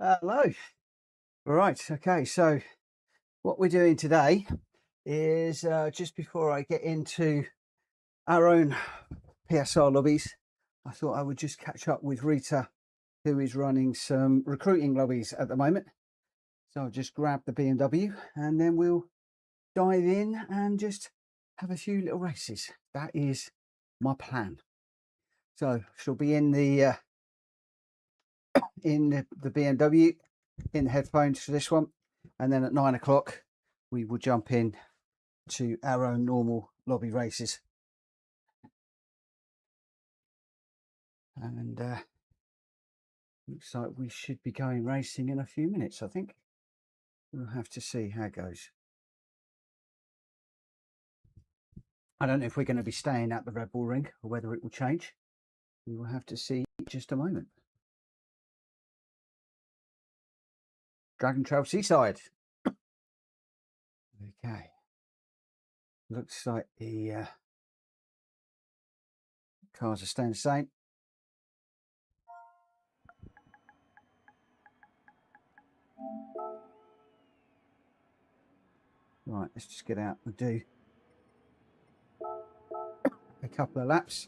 Hello. Right. Okay. So what we're doing today is just before I get into our own PSR lobbies, I thought I would just catch up with Rita, who is running some recruiting lobbies at the moment. So I'll just grab the BMW and then we'll dive in and just have a few little races. That is my plan. So she'll be in the BMW, in the headphones for this one, and then at 9 o'clock we will jump in to our own normal lobby races. And looks like we should be going racing in a few minutes. I think we'll have to see how it goes. I don't know if we're going to be staying at the Red Bull Ring or whether it will change. We will have to see in just a moment. Dragon Trail Seaside. Okay. Looks like the cars are staying the same. Right, let's just get out and do a couple of laps.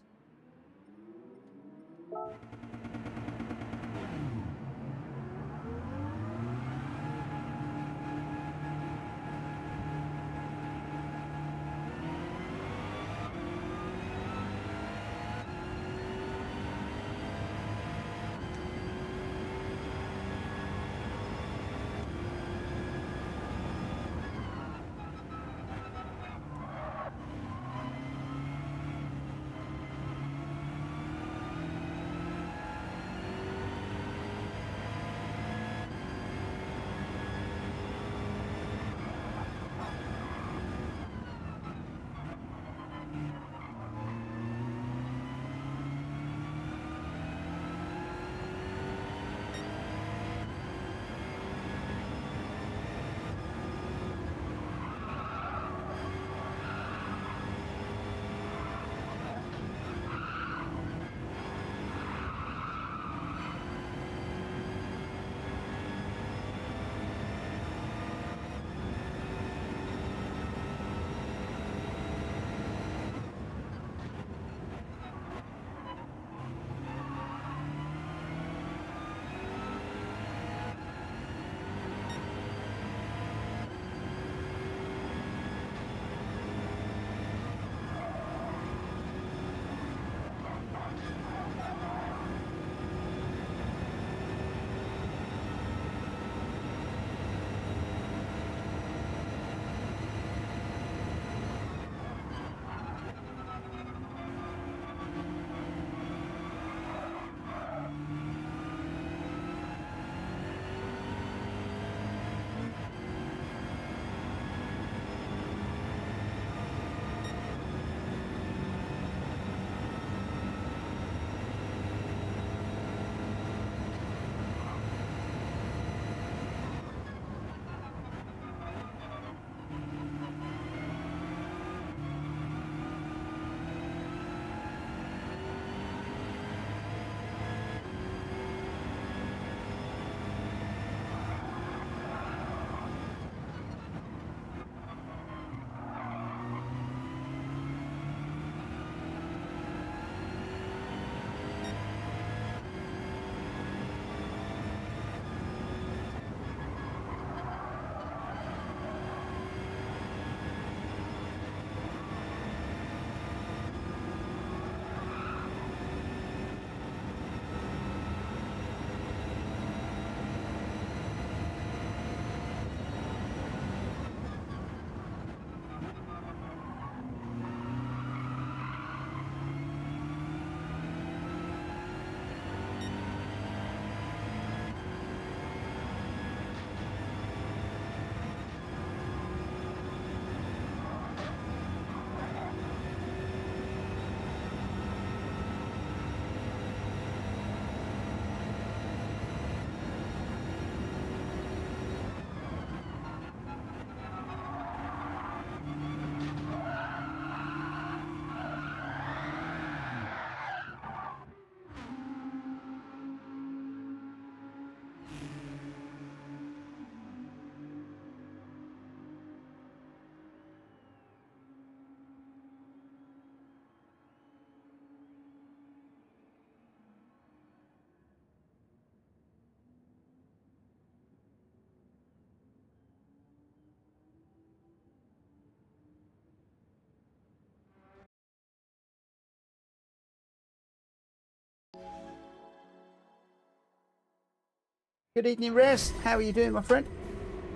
Good evening, Rez. How are you doing, my friend?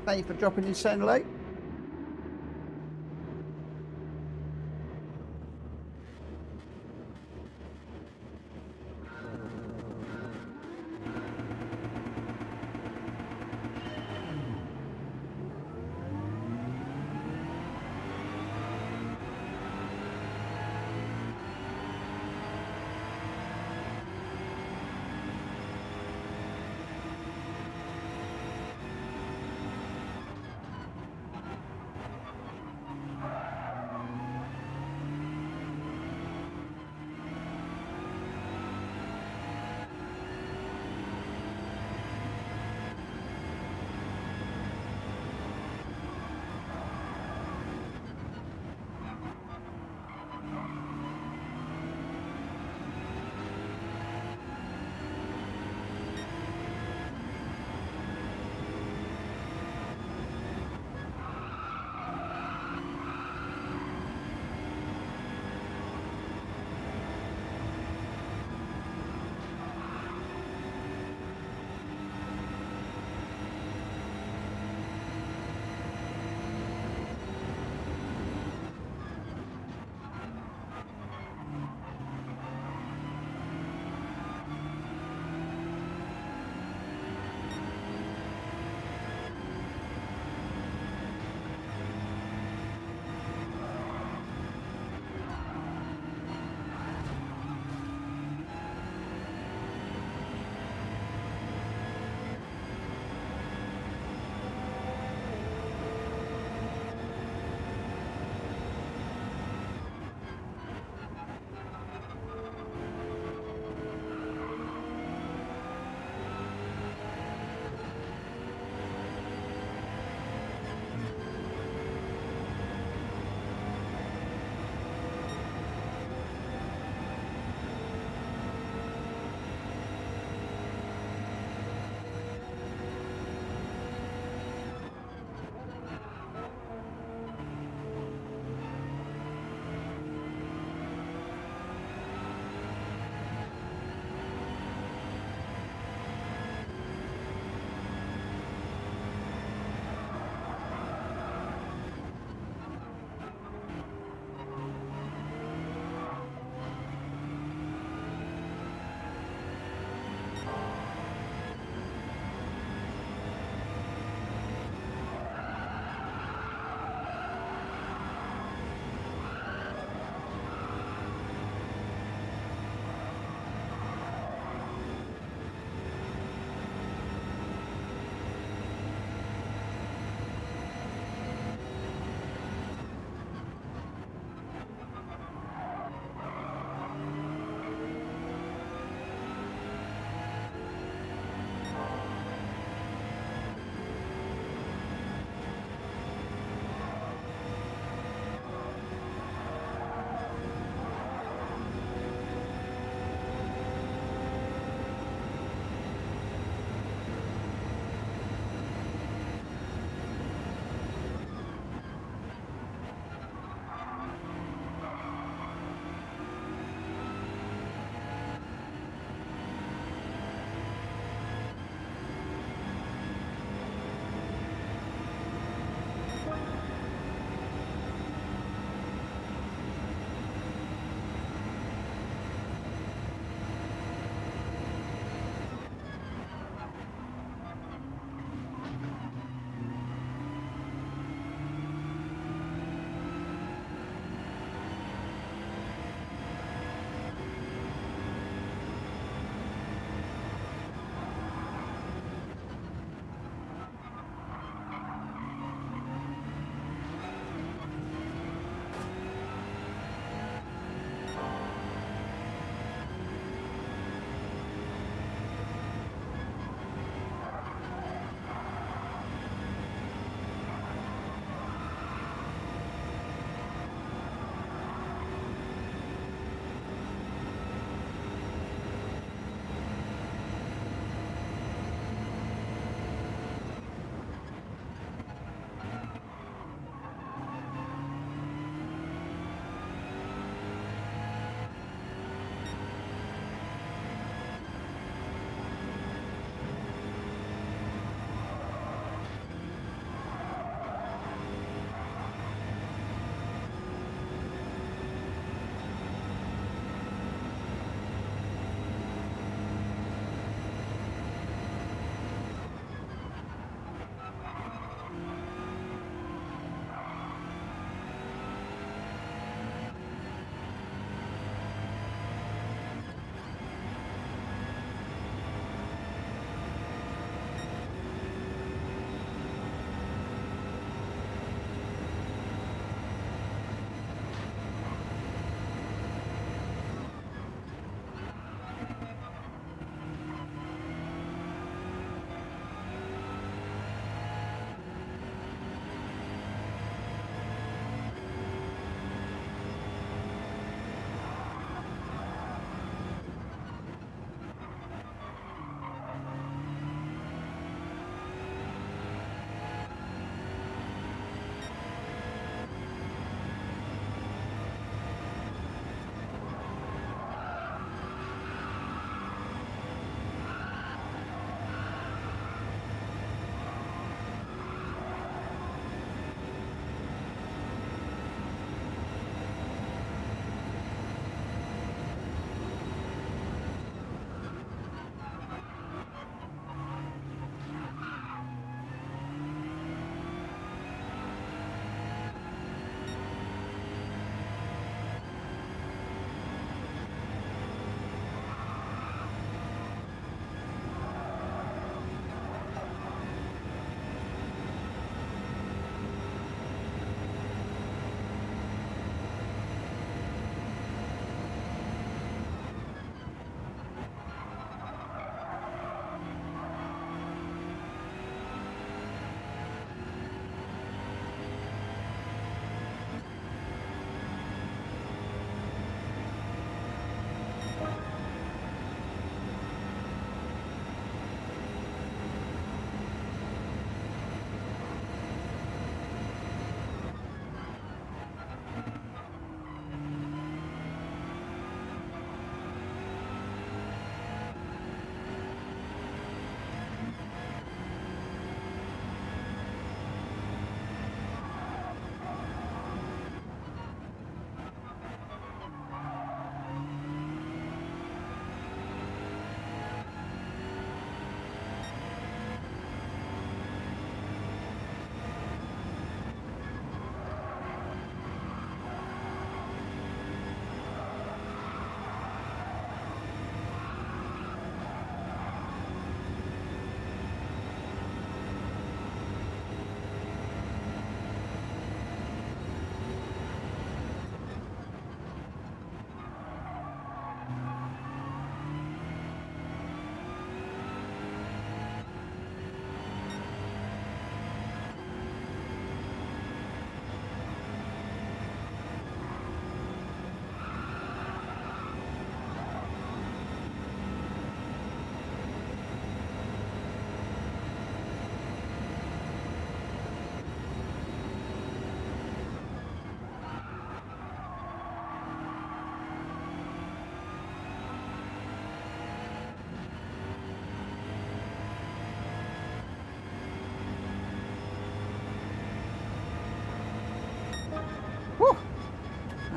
Thank you for dropping in, saying hello.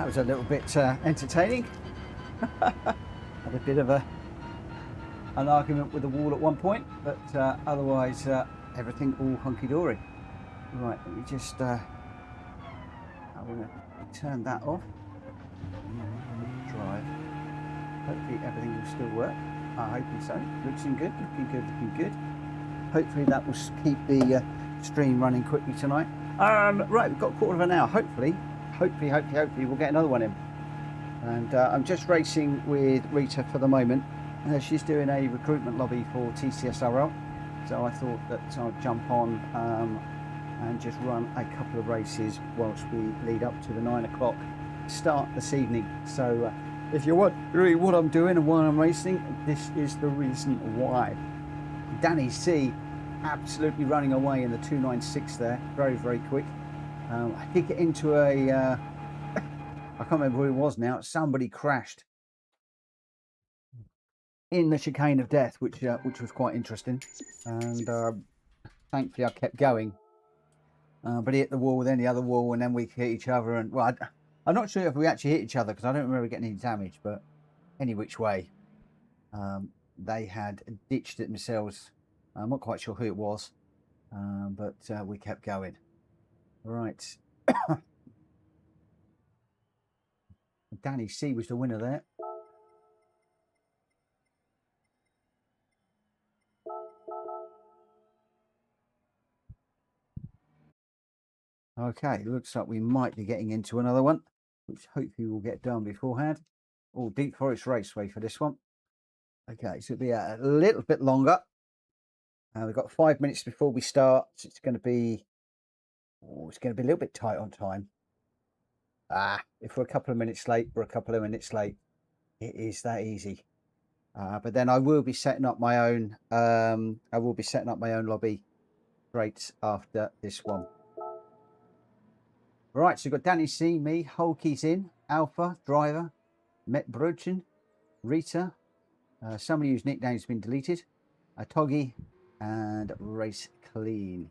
That was a little bit entertaining. Had a bit of an argument with the wall at one point, but otherwise everything all hunky-dory. Right, let me just I'm going to turn that off. Drive. Hopefully everything will still work. I'm hoping so. Looking good, looking good, looking good. Hopefully that will keep the stream running quickly tonight. Right, we've got a quarter of an hour. Hopefully we'll get another one in. And I'm just racing with Rita for the moment. She's doing a recruitment lobby for TCSRL, so I thought that I'd jump on and just run a couple of races whilst we lead up to the 9 o'clock start this evening. So if you're wondering what I'm doing and why I'm racing, this is the reason why. Danny C absolutely running away in the 296 there, very, very quick. I did get into a I can't remember who it was now. Somebody crashed in the chicane of death, which was quite interesting. And thankfully I kept going. But he hit the wall, then the other wall, and then we hit each other. And well, I'm not sure if we actually hit each other because I don't remember getting any damage. But any which way, they had ditched it themselves. I'm not quite sure who it was, but we kept going. Right. Danny C was the winner there. Okay, looks like we might be getting into another one, which hopefully we'll get done beforehand. Oh, Deep Forest Raceway for this one. Okay, so it'll be a little bit longer. We've got 5 minutes before we start. So it's going to be a little bit tight on time. If we're a couple of minutes late, we're a couple of minutes late. It is that easy. But then I will be setting up my own. I will be setting up my own lobby straight after this one. Right, so we've got Danny C, me, Holkey's in, Alpha, Driver, Met Brochin, Rita, somebody whose nickname has been deleted, Toggy, and Race Clean.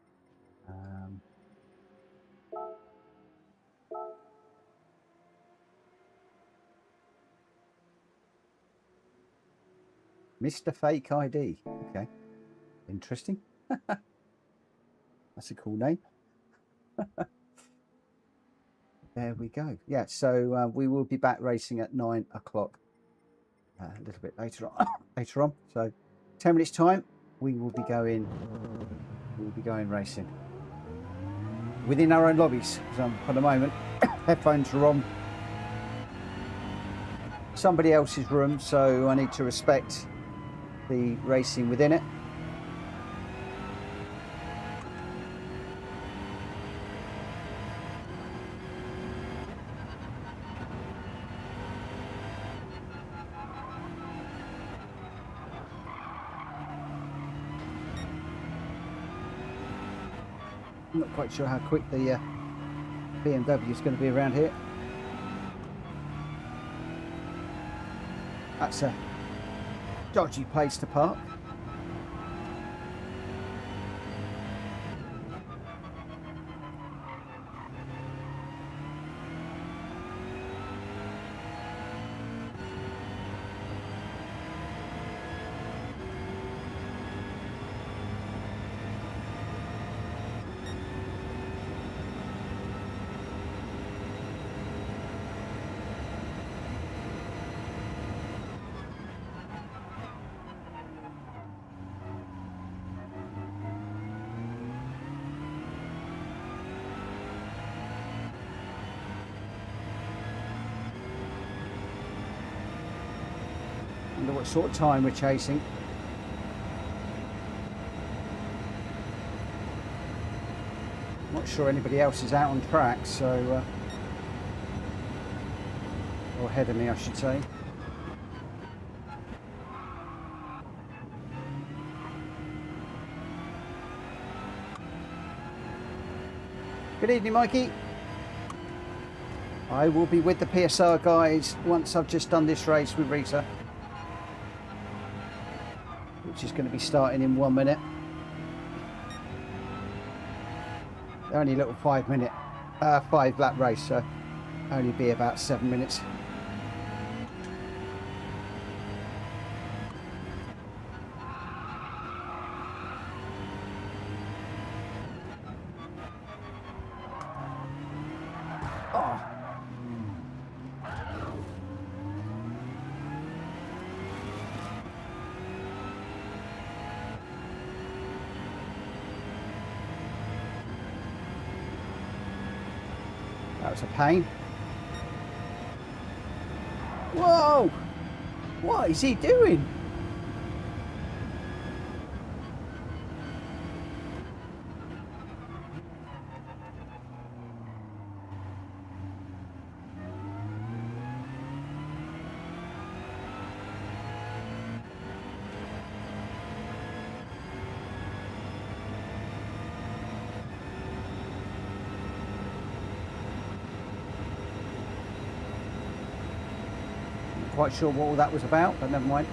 Mr. Fake ID. Okay, interesting. That's a cool name. There we go. Yeah, so we will be back racing at 9 o'clock a little bit later on. So 10 minutes time, we will be going racing within our own lobbies. So for the moment, headphones are on somebody else's room, so I need to respect the racing within it. I'm not quite sure how quick the BMW is going to be around here. That's a dodgy place to park. Wonder what sort of time we're chasing. Not sure anybody else is out on track, so or ahead of me, I should say. Good evening, Mikey. I will be with the PSR guys once I've just done this race with Rita, which is going to be starting in 1 minute. Only a little 5 lap race, so only be about 7 minutes. Oh. That was a pain. Whoa! What is he doing? Quite sure what all that was about, but never mind.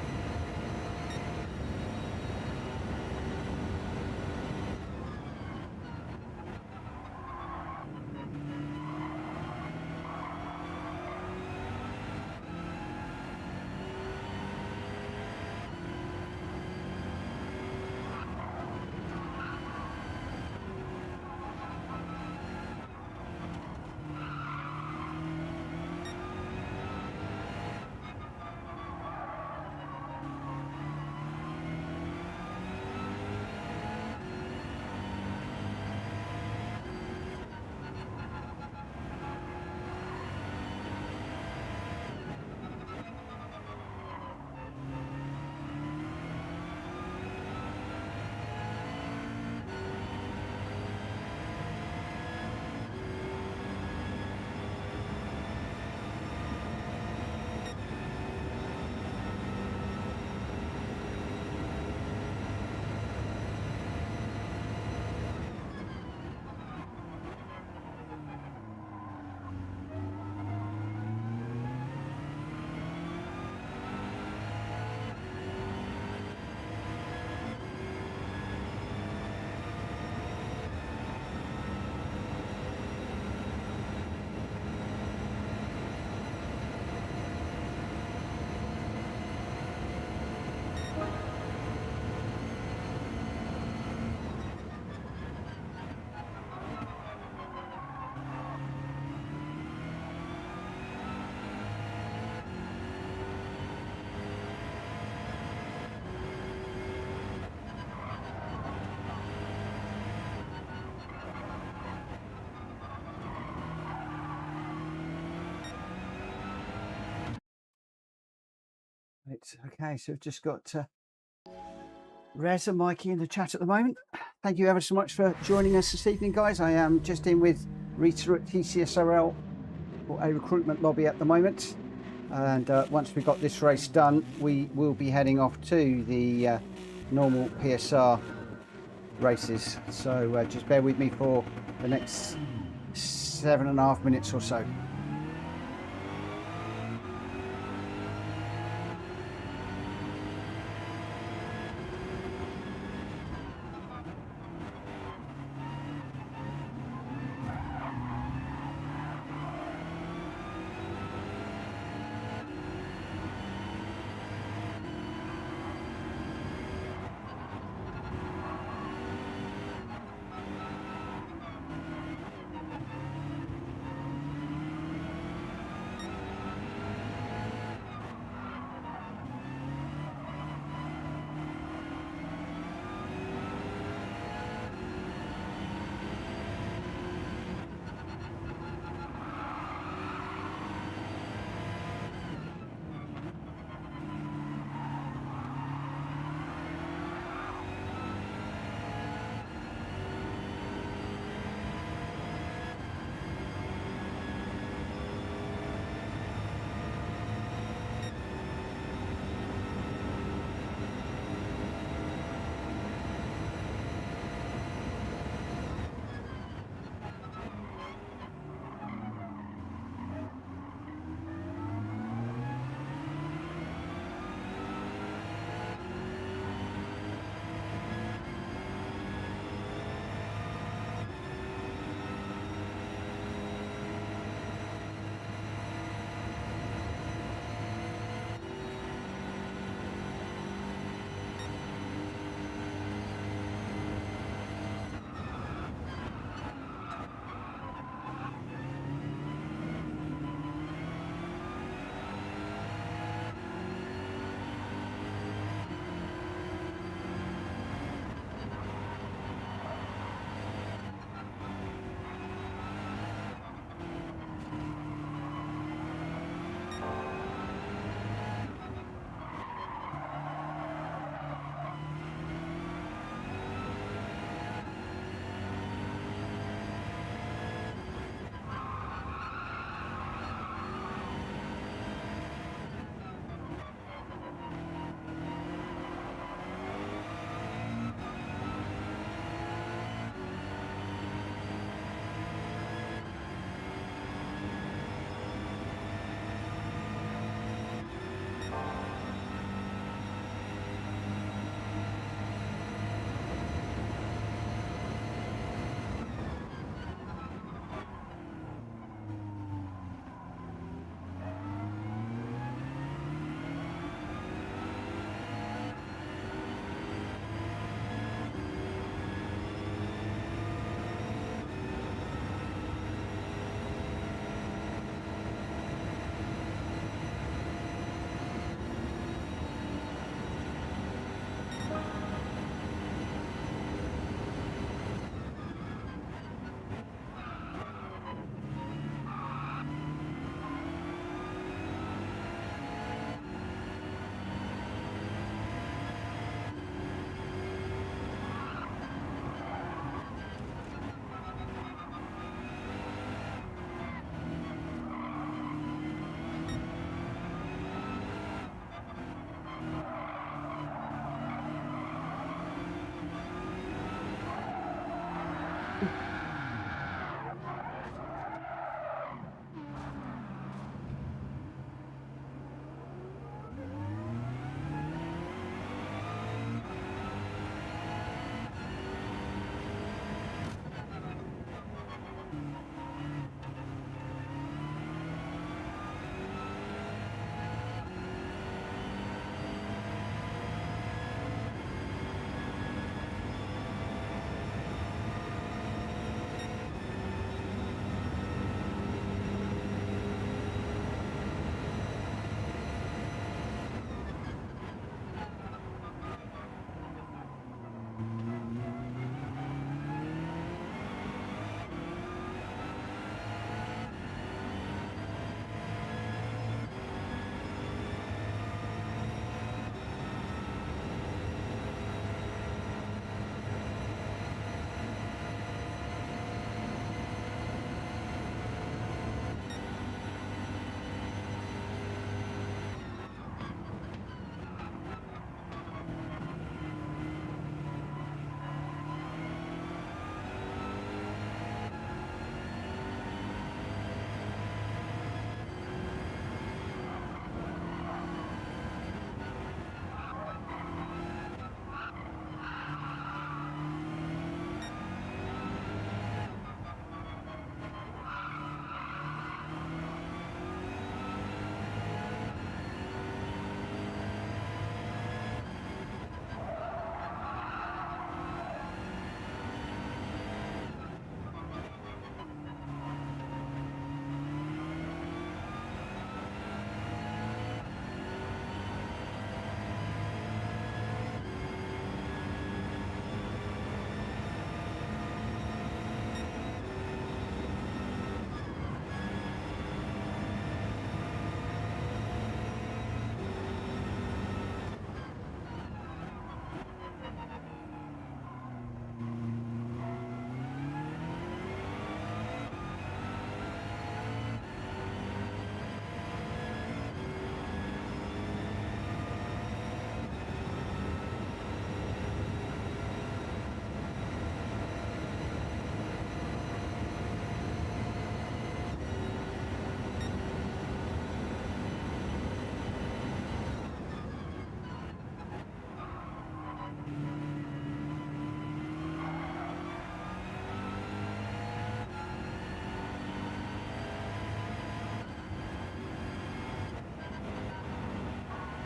It's okay, so we've just got Rez and Mikey in the chat at the moment. Thank you ever so much for joining us this evening, guys. I am just in with Rita at TCSRL for a recruitment lobby at the moment. And once we've got this race done, we will be heading off to the normal PSR races. So just bear with me for the next 7.5 minutes or so.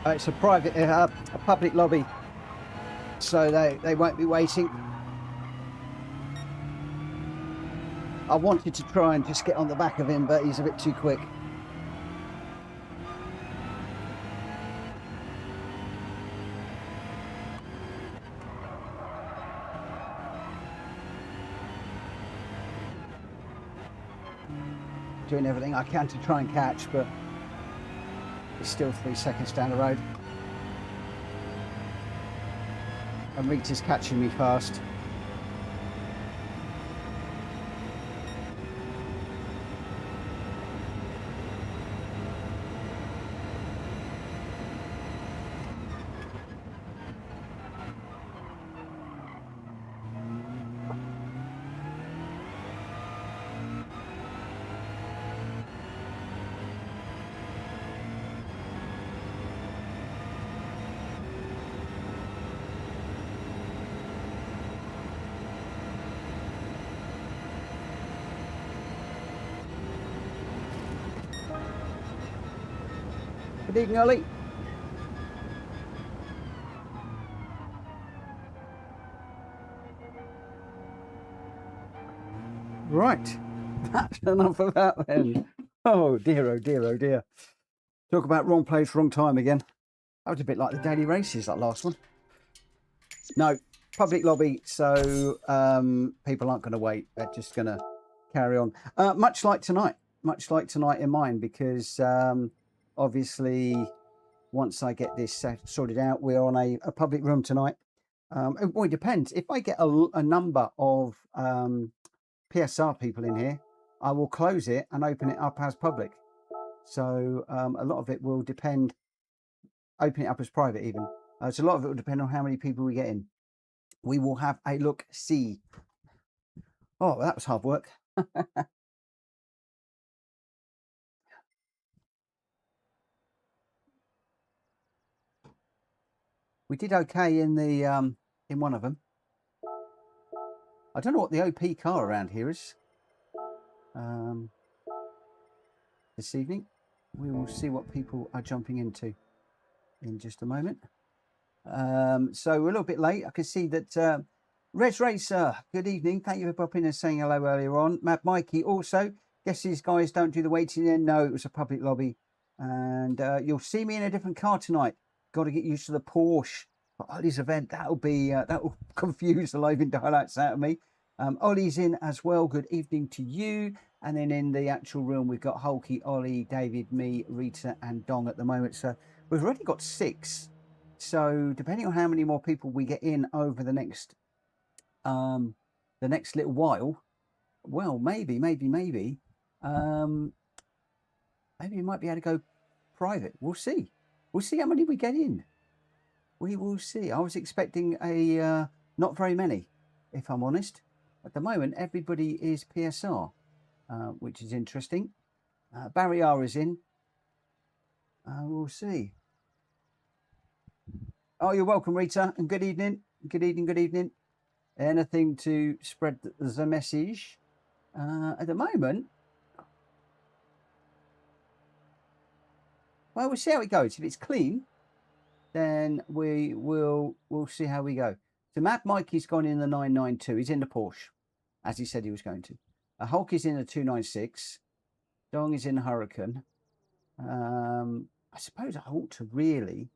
It's a private, a public lobby, so they won't be waiting. I wanted to try and just get on the back of him, but he's a bit too quick. Doing everything I can to try and catch, but he's still 3 seconds down the road. And Rita's catching me fast. Good evening, Ollie. Right, that's enough of that then. Oh dear, oh dear, oh dear. Talk about wrong place, wrong time again. That was a bit like the daily races, that last one. No, public lobby, so people aren't going to wait. They're just going to carry on. Much like tonight in mine, because obviously once I get this sorted out, we're on a public room tonight. It depends. If I get a number of PSR people in here, I will close it and open it up as public. So a lot of it will depend, open it up as private even. So a lot of it will depend on how many people we get in. We will have a look-see. Oh, that was hard work. We did okay in the in one of them. I don't know what the OP car around here is. This evening, we will see what people are jumping into in just a moment. So we're a little bit late. I can see that Res Racer, good evening. Thank you for popping and saying hello earlier on. Mad Mikey also. Guess these guys don't do the waiting in. No, it was a public lobby. And you'll see me in a different car tonight. Got to get used to the Porsche for Ollie's event. That'll confuse the living daylights out of me. Ollie's in as well. Good evening to you. And then in the actual room, we've got Hulky, Ollie, David, me, Rita, and Dong at the moment. So we've already got 6. So depending on how many more people we get in over the next little while, well, maybe we might be able to go private. We'll see. We'll see how many we get in. We will see. I was expecting a not very many, if I'm honest. At the moment, everybody is PSR, which is interesting. Barry R is in. We'll see. Oh, you're welcome, Rita, and good evening. Good evening, good evening. Anything to spread the message. At the moment, well, we'll see how it goes. If it's clean, then we'll see how we go. So Mad Mikey's gone in the 992. He's in the Porsche, as he said he was going to. Hulk is in the 296. Dong is in the Hurricane. I suppose I ought to really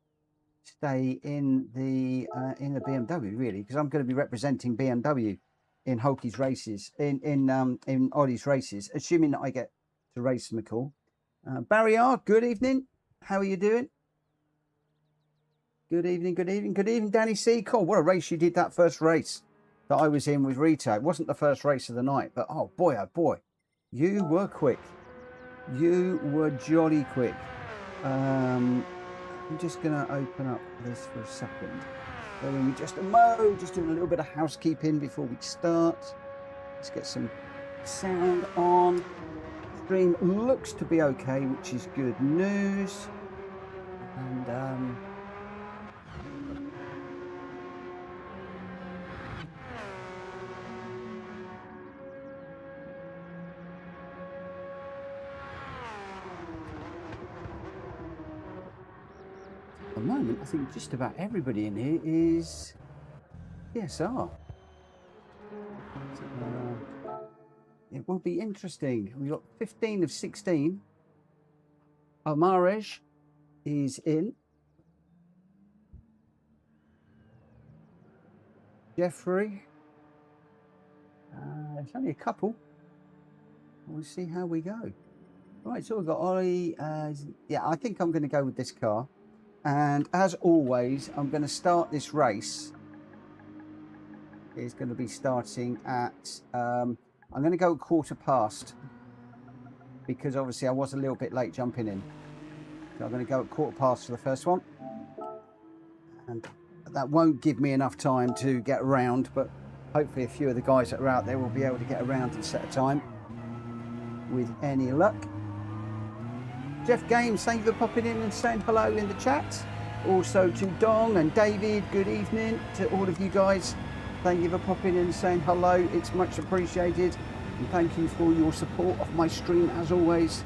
stay in the BMW, really, because I'm going to be representing BMW in Hulky's races, in Ollie's races, assuming that I get to race them at all. Barry R, good evening. How are you doing? Good evening, good evening, good evening, Danny C. Cool. What a race you did that first race that I was in with Rita. It wasn't the first race of the night, but oh boy, you were quick. You were jolly quick. I'm just going to open up this for a second. Giving me just a mo, just doing a little bit of housekeeping before we start. Let's get some sound on. Stream looks to be okay, which is good news. And the moment, I think just about everybody in here is PSR. It will be interesting. We've got 15 of 16. Almarej is in. Jeffrey. It's only a couple. We'll see how we go. Right, so we've got Ollie. Yeah, I think I'm going to go with this car. And as always, I'm going to start this race. It's going to be starting at, I'm going to go 1/4 because obviously I was a little bit late jumping in. So I'm going to go at 1/4 for the first one. And that won't give me enough time to get around, but hopefully a few of the guys that are out there will be able to get around and set a time with any luck. Jeff Games, thank you for popping in and saying hello in the chat. Also to Dong and David, good evening to all of you guys. Thank you for popping in and saying hello. It's much appreciated. And thank you for your support of my stream as always.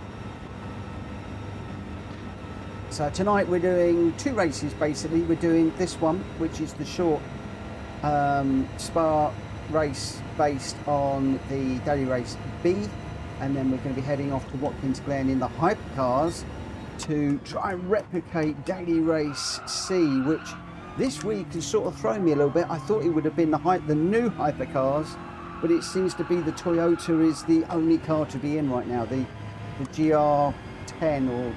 So tonight we're doing 2 races basically. We're doing this one, which is the short Spa race based on the daily race B. And then we're going to be heading off to Watkins Glen in the Hypercars to try and replicate daily race C, which this week has sort of thrown me a little bit. I thought it would have been the new Hypercars, but it seems to be the Toyota is the only car to be in right now. The GR10 or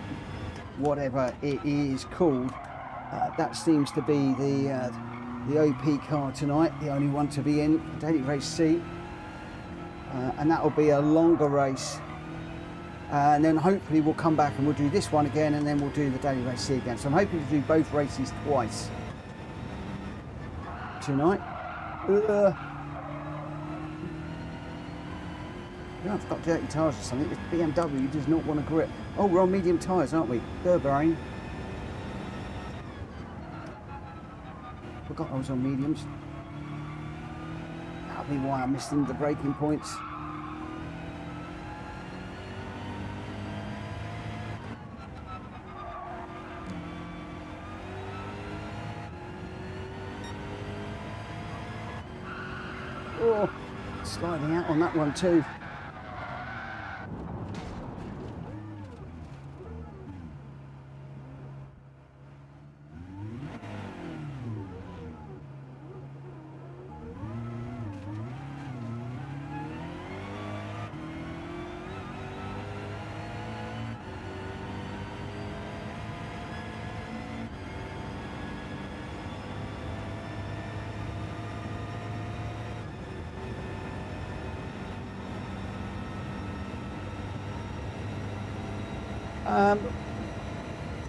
whatever it is called, that seems to be the OP car tonight, the only one to be in daily race C. And that will be a longer race, and then hopefully we'll come back and we'll do this one again, and then we'll do the daily race C again. So I'm hoping to do both races twice tonight. Yeah, I've got dirty tyres or something. This BMW does not want to grip. Oh, we're on medium tyres, aren't we? Durbrain. Forgot I was on mediums. That'll be why I'm missing the braking points. Oh, sliding out on that one too.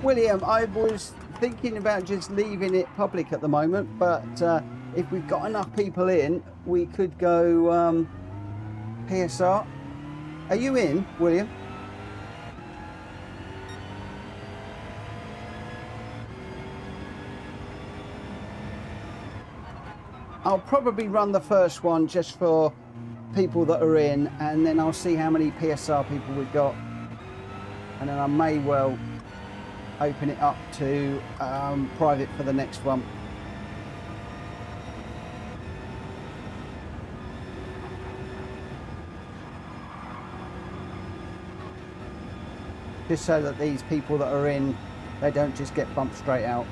William, I was thinking about just leaving it public at the moment, but if we've got enough people in, we could go PSR. Are you in, William? I'll probably run the first one just for people that are in, and then I'll see how many PSR people we've got. And then I may well open it up to private for the next one. Just so that these people that are in, they don't just get bumped straight out.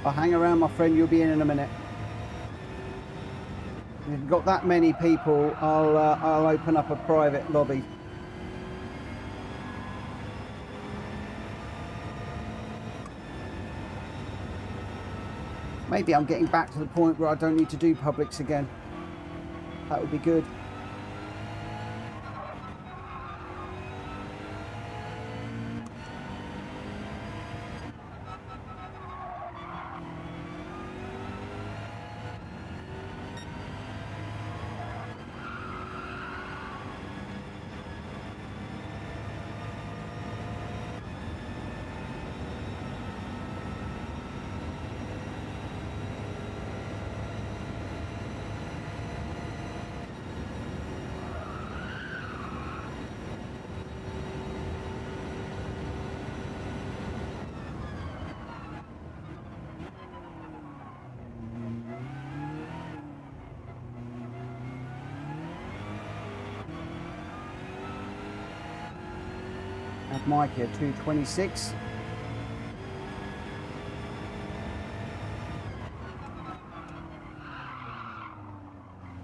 I'll hang around, my friend. You'll be in a minute. If you've got that many people, I'll open up a private lobby. Maybe I'm getting back to the point where I don't need to do publics again. That would be good. Have Mike here, 226.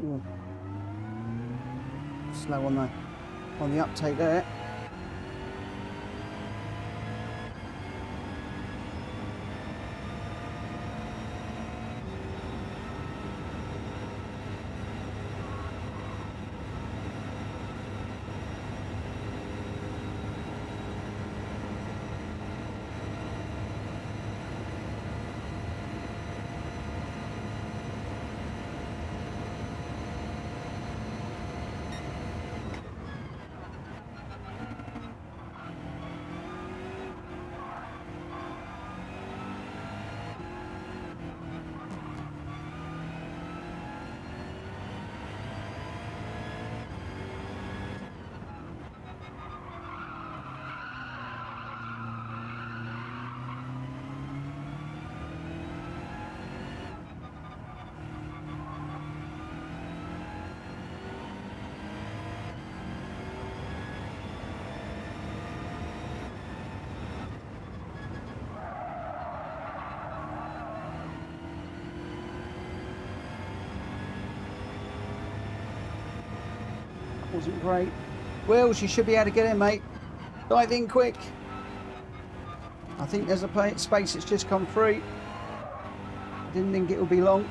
Ooh. Slow on the uptake there. Wasn't great. Wills, you should be able to get in, mate. Dive in quick. I think there's a space that's just come free. Didn't think it would be long.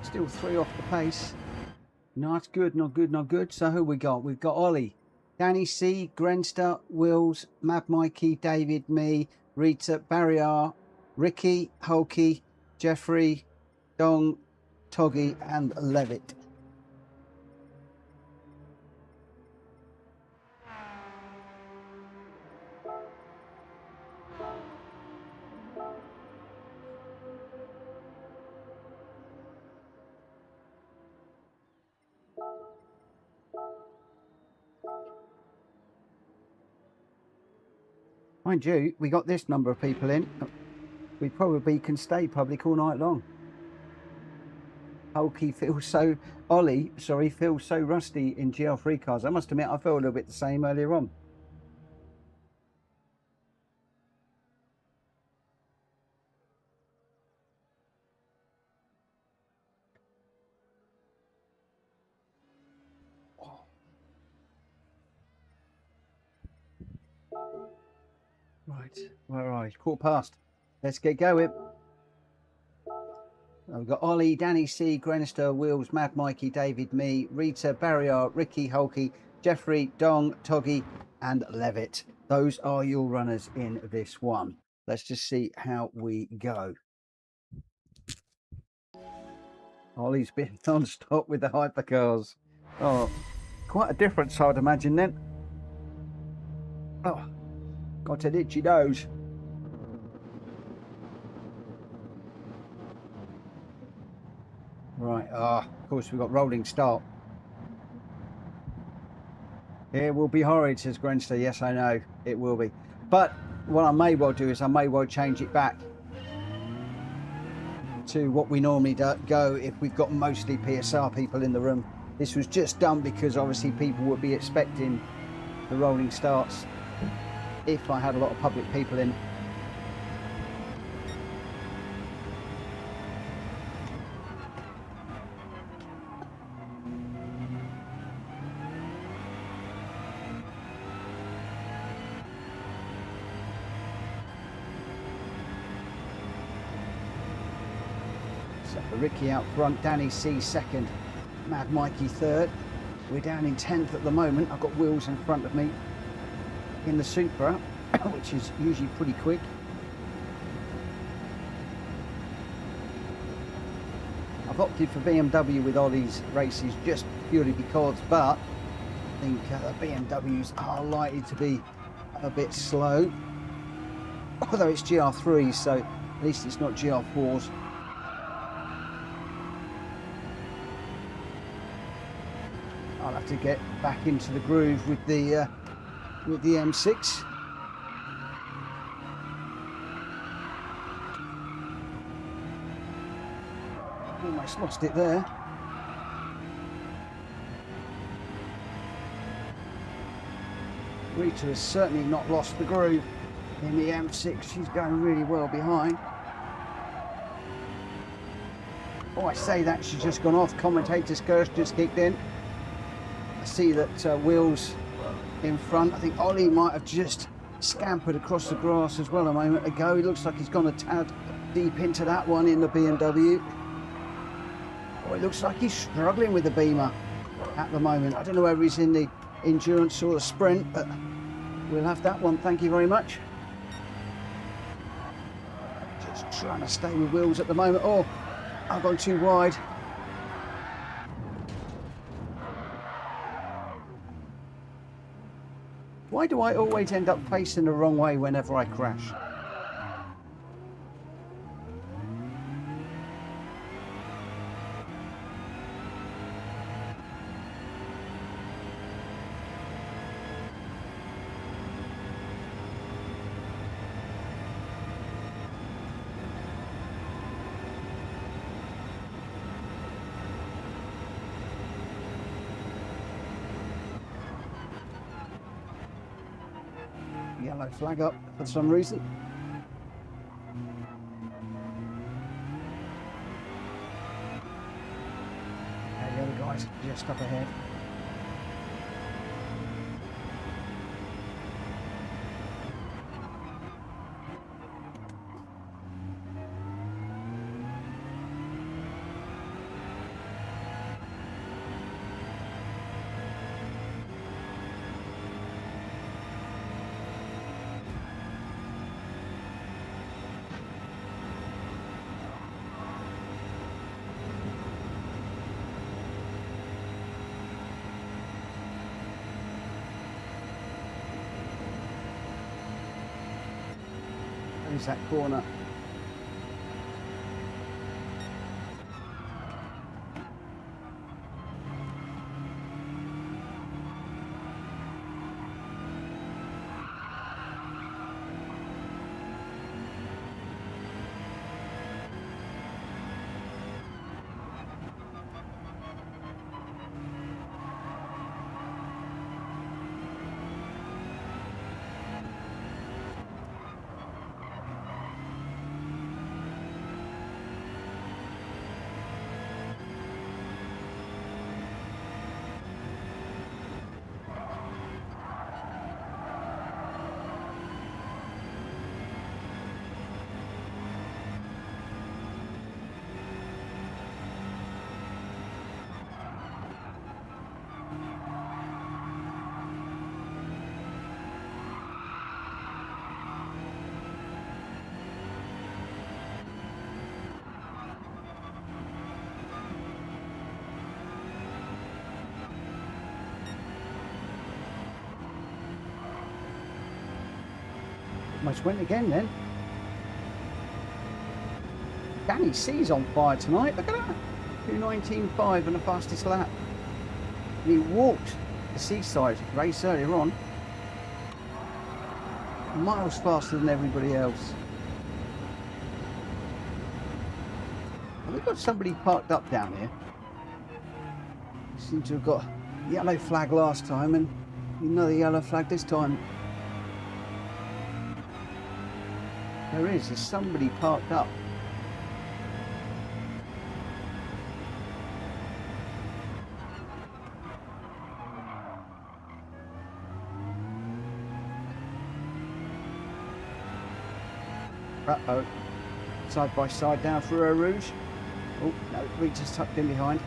Still 3 off the pace. Not good, not good, not good. So who we got? We've got Ollie, Danny C, Grenster, Wills, Mad Mikey, David, me, Rita, Barrier, Ricky, Hulky, Jeffrey, Dong, Toggy and Levitt. Mind you, we got this number of people in. We probably can stay public all night long. Hulky feels so, Ollie, sorry, feels so rusty in GR3 cars. I must admit, I felt a little bit the same earlier on. Right, where are you? Quarter past. Let's get going. We've got Ollie, Danny C, Grenster, Wills, Mad Mikey, David, me, Rita, Barrier, Ricky, Hulky, Jeffrey, Dong, Toggy, and Levitt. Those are your runners in this one. Let's just see how we go. Ollie's been non-stop with the hypercars. Oh, quite a difference, I would imagine then. Oh, got an itchy nose. Right, of course we've got rolling start. It will be horrid, says Grenster. Yes, I know, it will be. But what I may well do is I may well change it back to what we normally go if we've got mostly PSR people in the room. This was just done because obviously people would be expecting the rolling starts if I had a lot of public people in. So Ricky out front, Danny C second, Mad Mikey third. We're down in 10th at the moment. I've got Wills in front of me in the Supra, which is usually pretty quick. I've opted for BMW with all these races just purely because, but I think the BMWs are likely to be a bit slow. Although it's GR3s, so at least it's not GR4s. I'll have to get back into the groove with the M6. Almost lost it there. Rita has certainly not lost the groove in the M6. She's going really well behind. Oh, I say that, she's just gone off. Commentator's curse just kicked in. I see that Will's in front. I think Ollie might have just scampered across the grass as well a moment ago. He looks like he's gone a tad deep into that one in the BMW. Oh, it looks like he's struggling with the Beamer at the moment. I don't know whether he's in the endurance or the sprint, but we'll have that one. Thank you very much. Just trying to stay with Wills at the moment. Oh, I've gone too wide. Why do I always end up facing the wrong way whenever I crash? Yellow flag up for some reason. And the other guy's just up ahead. There's that corner. Almost went again then. Danny C's on fire tonight. Look at that. 2:19.5 on the fastest lap. And he walked the seaside race earlier on, miles faster than everybody else. And we've got somebody parked up down here. Seem to have got a yellow flag last time and another yellow flag this time. There's somebody parked up. Uh-oh. Side by side down for a Rouge. Oh, no, Rita's tucked in behind.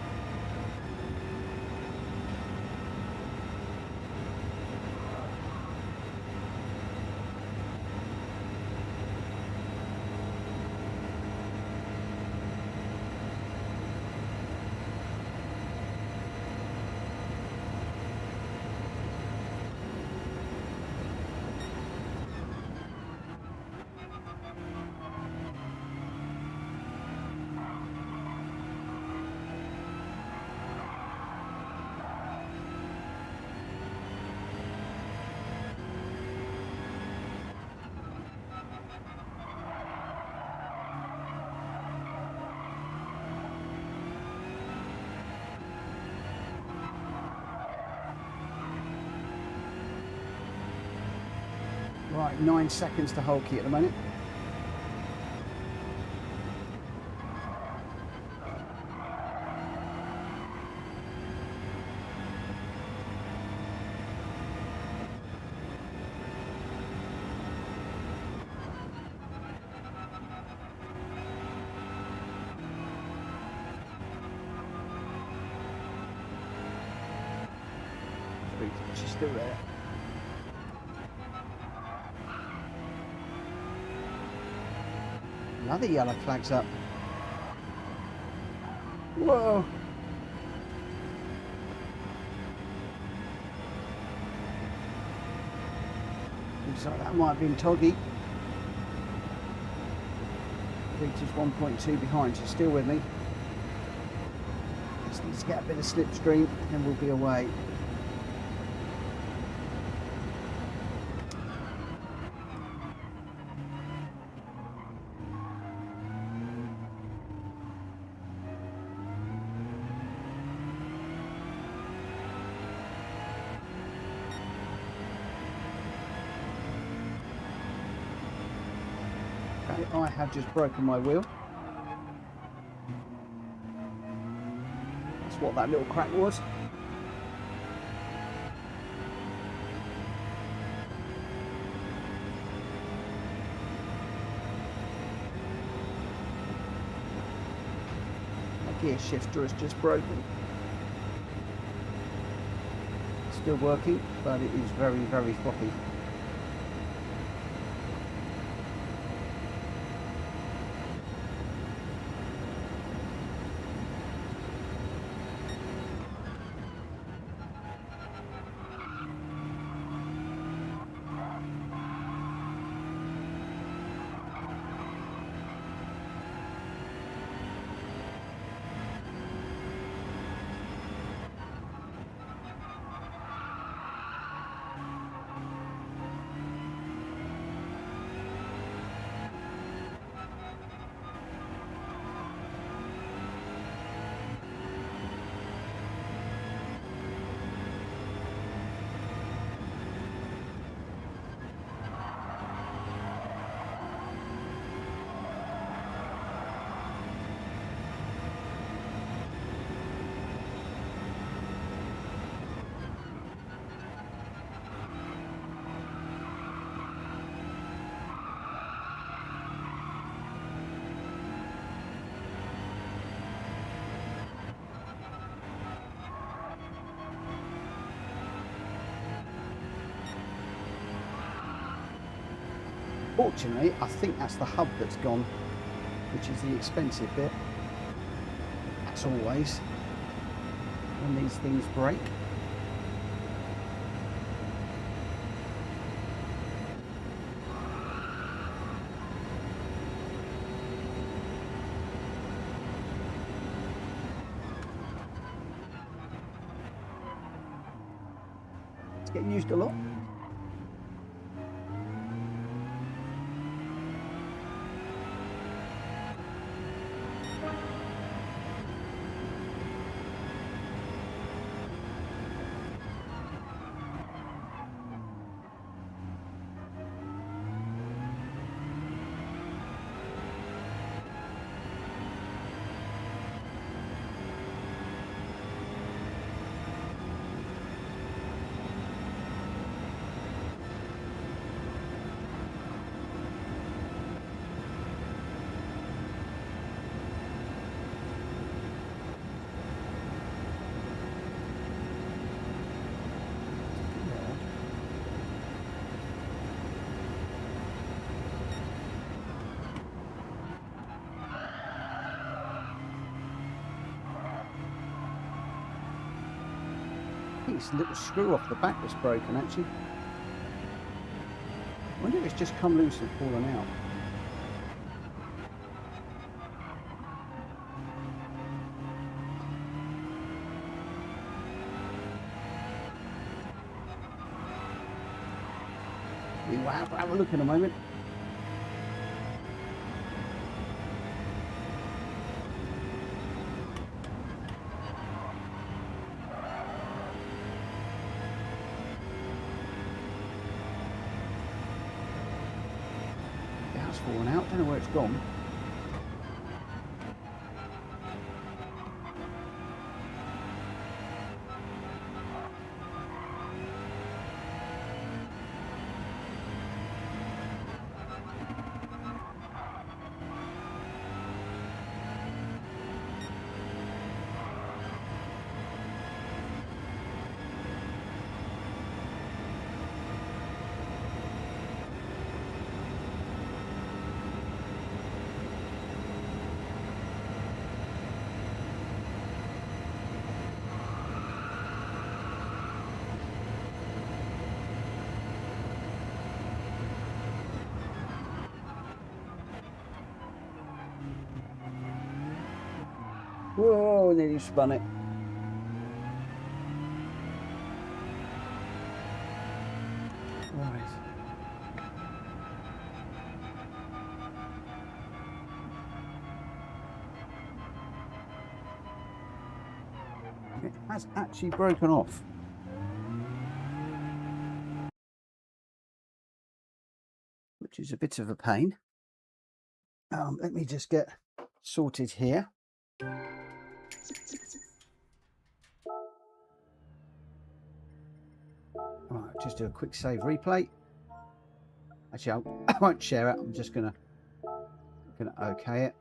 Right, 9 seconds to whole key at the moment. She's still there. Another yellow flag's up. Whoa! Looks like that might have been Toggy. Rita's 1.2 behind, she's still with me. Just needs to get a bit of slipstream, then we'll be away. I have just broken my wheel. That's what that little crack was. My gear shifter has just broken. Still working, but it is very, very floppy. Fortunately, I think that's the hub that's gone, which is the expensive bit. That's always when these things break. getting used a lot. I think it's a little screw off the back that's broken, actually. I wonder if it's just come loose and fallen out. We'll have a look in a moment. It's fallen out. Don't know where it's gone. Whoa, nearly spun it. Right. It has actually broken off. Which is a bit of a pain. Let me just get sorted here. Right, just do a quick save replay. Actually, I won't share it. I'm just gonna okay it.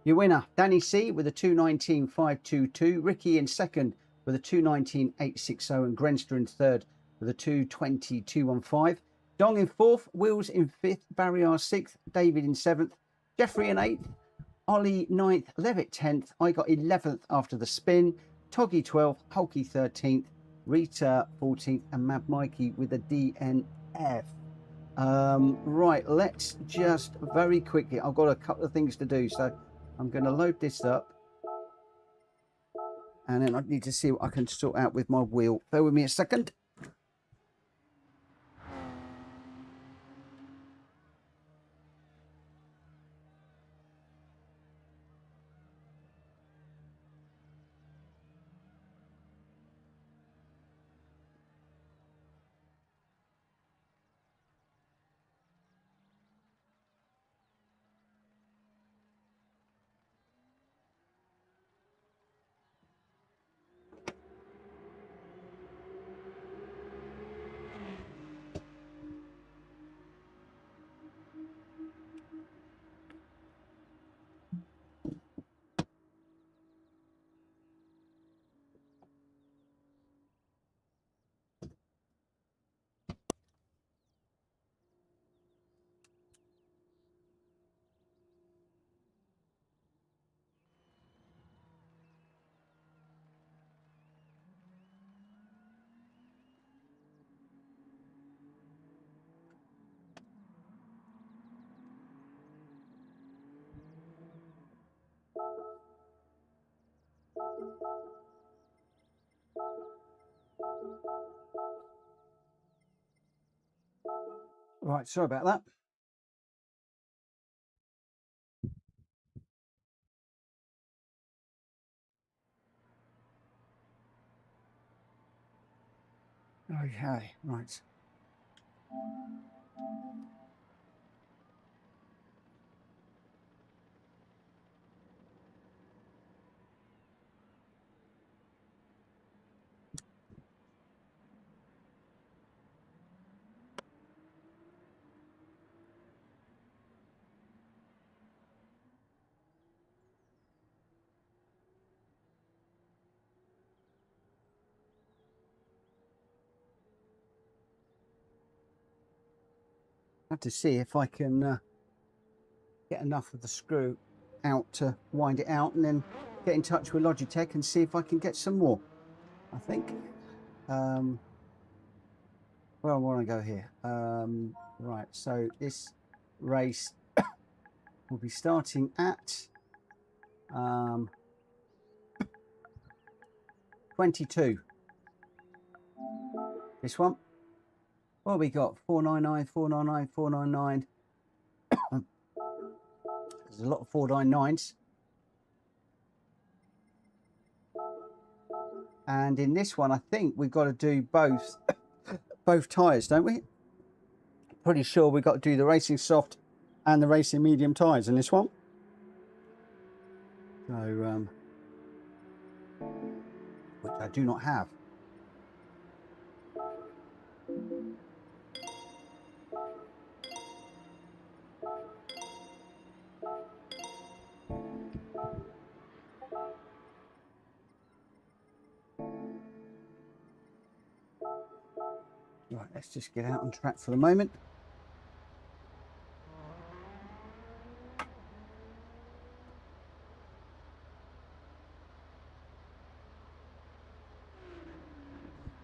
Your winner, Danny C with a 2:19.522. Ricky in second with a 2:19.860, and Grenster in third with a 2:20.215. Dong in fourth, Wills in fifth, Barry R sixth, David in seventh, Jeffrey in eighth, Ollie ninth, Levitt 10th. I got 11th after the spin. Toggy 12th, Hulky 13th, Rita 14th, and Mad Mikey with a DNF. Right, let's just very quickly. I've got a couple of things to do, so I'm going to load this up. And then I need to see what I can sort out with my wheel. Bear with me a second. Right, sorry about that. Okay, right. I have to see if I can get enough of the screw out to wind it out, and then get in touch with Logitech and see if I can get some more. I think. Where I want to go here. Right, so this race will be starting at 22. This one. What we got? 499, 499, 499. There's a lot of 499s. And in this one, I think we've got to do both tyres, don't we? Pretty sure we've got to do the racing soft and the racing medium tyres in this one. So, which I do not have. Right, let's just get out on track for the moment.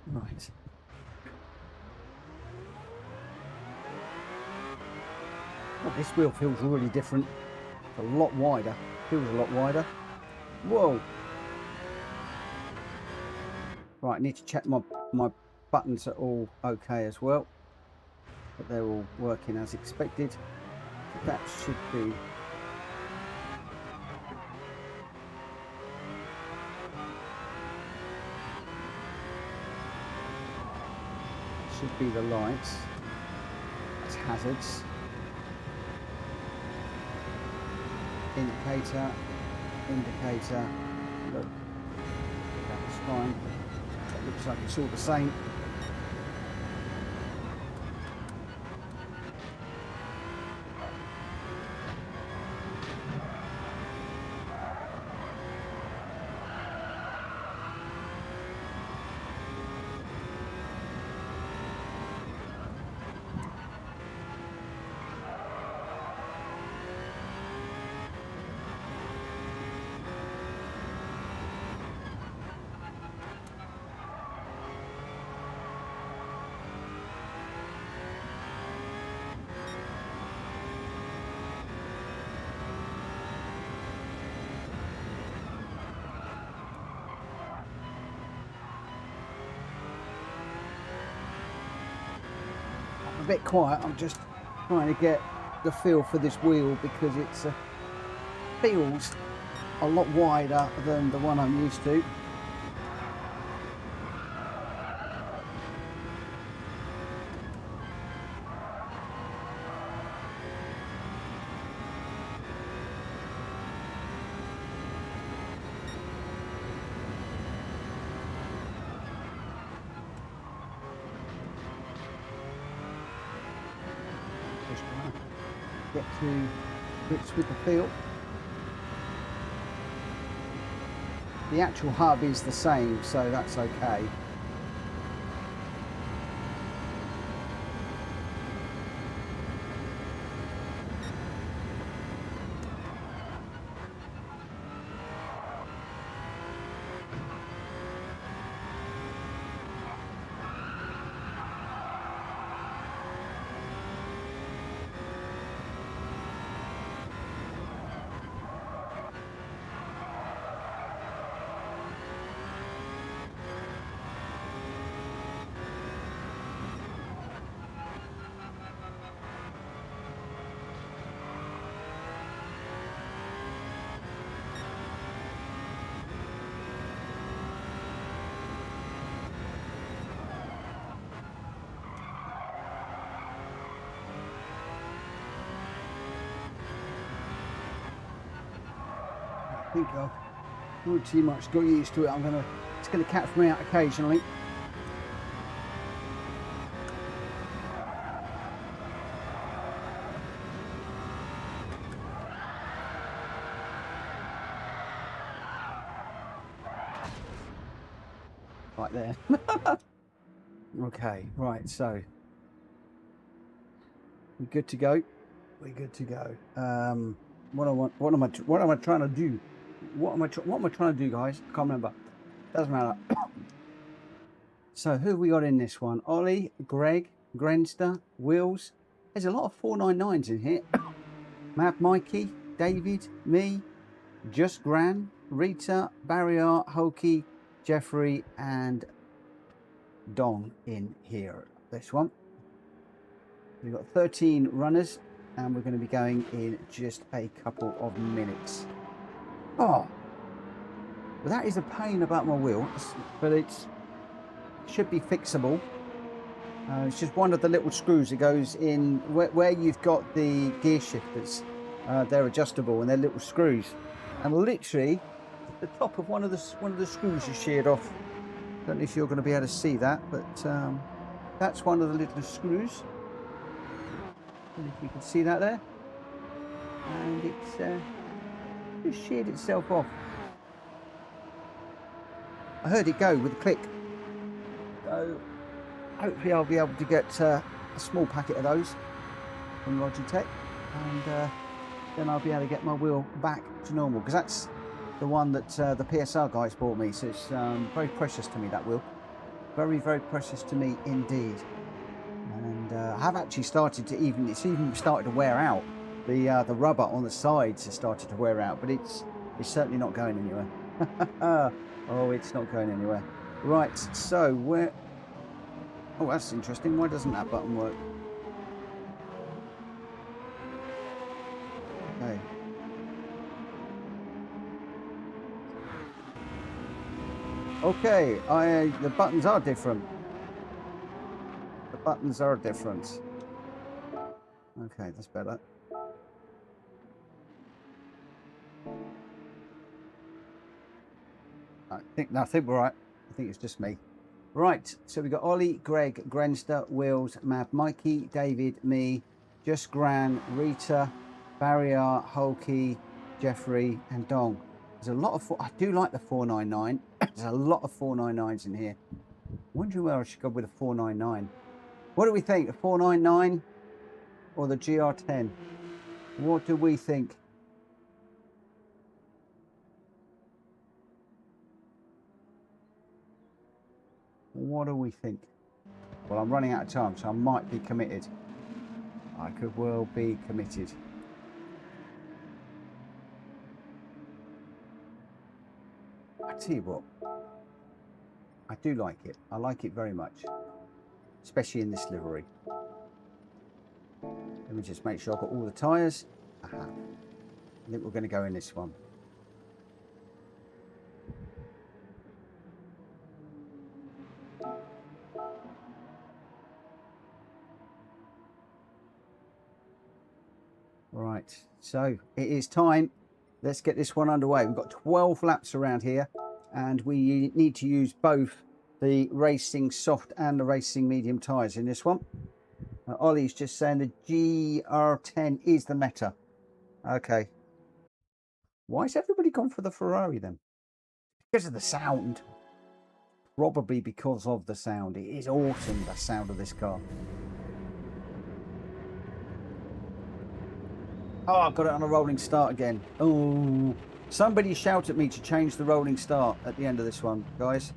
Right. Well, this wheel feels really different. It's a lot wider. Feels a lot wider. Whoa. Right, I need to check my buttons are all okay as well. But they're all working as expected. That should be the lights. That's hazards. Indicator. Look, that's fine. That looks like it's all the same. A bit quiet. I'm just trying to get the feel for this wheel because it feels a lot wider than the one I'm used to. Just trying to get to grips with the feel. The actual hub is the same, so that's okay. think I've not too much got used to it. It's gonna catch me out occasionally. Right there. Okay, right, so we're good to go. We're good to go. What am I trying to do? What am I trying to do, guys? I can't remember. Doesn't matter. So who have we got in this one? Ollie, Greg, Grenster, Wills. There's a lot of 499s in here. Matt, Mikey, David, me, Just Gran, Rita, Barrier, Hokey, Jeffrey, and Dong in here. This one. We've got 13 runners, and we're going to be going in just a couple of minutes. Oh, well, that is a pain about my wheel, but it should be fixable. It's just one of the little screws that goes in where you've got the gear shifters. They're adjustable and they're little screws, and literally the top of one of the screws is sheared off. Don't know if you're going to be able to see that, but that's one of the little screws. Don't know if you can see that there, and it's just sheared itself off. I heard it go with a click, so hopefully I'll be able to get a small packet of those from Logitech, and then I'll be able to get my wheel back to normal, because that's the one that the PSR guys bought me, so it's very precious to me, that wheel. Very, very precious to me indeed. And I have actually started to it's even started to wear out. The rubber on the sides has started to wear out, but it's certainly not going anywhere. Oh, it's not going anywhere. Right, so where... Oh, that's interesting. Why doesn't that button work? Okay. Okay, the buttons are different. The buttons are different. Okay, that's better. I think we're right. I think it's just me. Right, so we've got Ollie, Greg, Grenster, Wills, Mav, Mikey, David, me, Just Gran, Rita, Barrier, Hokey, Jeffrey, and Dong. There's a lot of... I do like the 499. There's a lot of 499s in here. Wondering where I should go with a 499. What do we think? The 499 or the GR10? What do we think? What do we think? Well, I'm running out of time, so I might be committed. I could well be committed. I tell you what, I do like it. I like it very much, especially in this livery. Let me just make sure I've got all the tyres. I have. I think we're going to go in this one. Right, so it is time. Let's get this one underway. We've got 12 laps around here, and we need to use both the racing soft and the racing medium tyres in this one. Ollie's just saying the GR10 is the meta. Okay. Why has everybody gone for the Ferrari then? Because of the sound. Probably because of the sound. It is awesome, the sound of this car. Oh, I've got it on a rolling start again. Oh, somebody shout at me to change the rolling start at the end of this one, guys.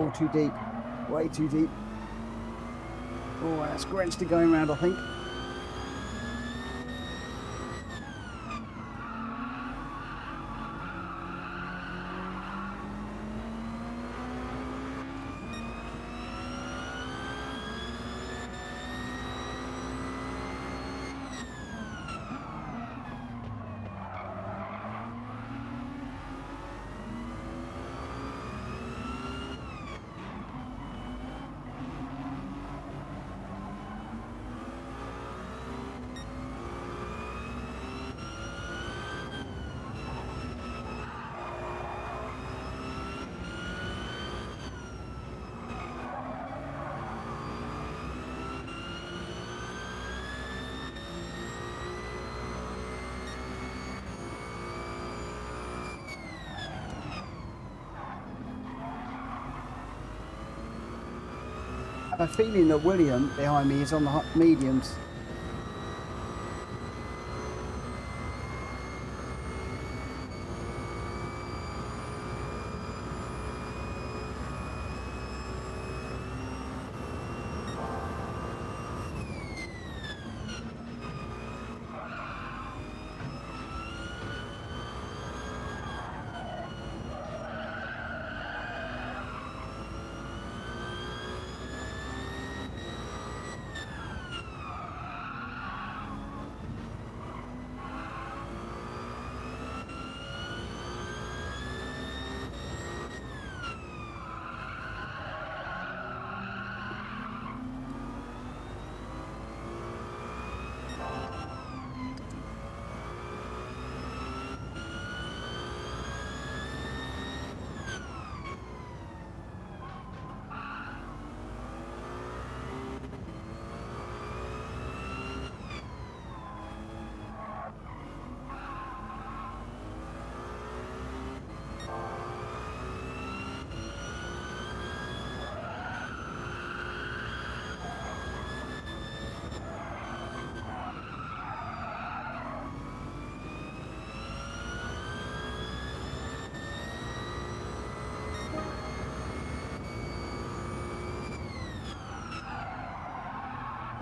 Oh, too deep. Way too deep. Oh, that's Gr.x going round, I think. I have a feeling that William behind me is on the mediums.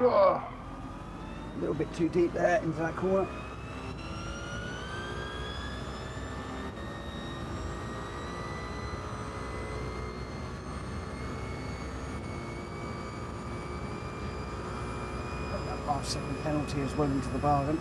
Oh, a little bit too deep there into that corner. That 5-second penalty is well into the bargain.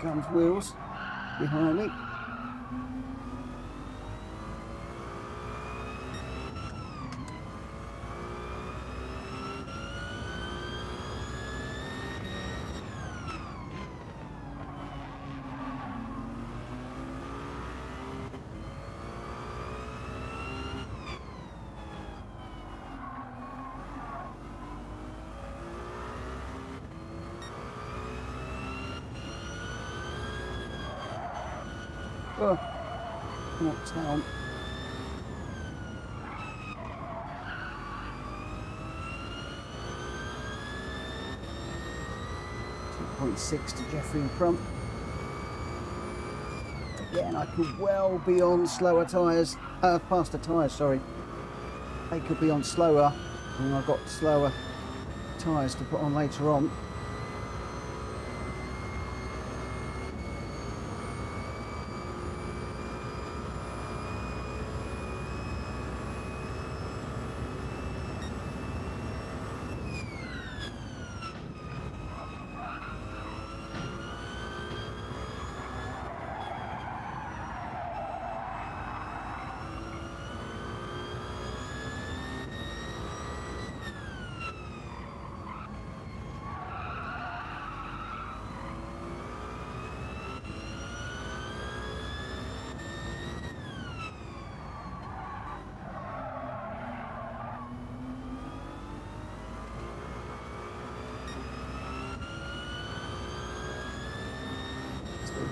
Comes Wheels behind me. Oh, knocked down. .6 to Jeffrey in front. Again, I could well be on slower tyres, faster tyres, sorry. They could be on slower, and I've got slower tyres to put on later on.